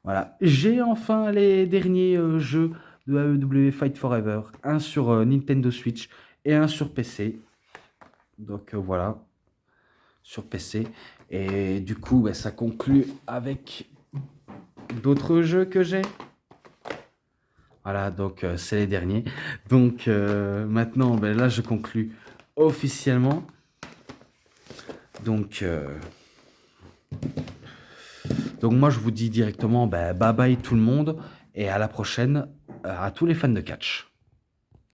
voilà, j'ai enfin les derniers jeux de AEW Fight Forever, un sur Nintendo Switch et un sur PC. Donc voilà, sur PC. Et du coup, bah, ça conclut avec d'autres jeux que j'ai. Voilà, donc c'est les derniers. Donc maintenant, ben, là, je conclue officiellement. Donc moi, je vous dis directement, bye bye tout le monde et à la prochaine à tous les fans de catch.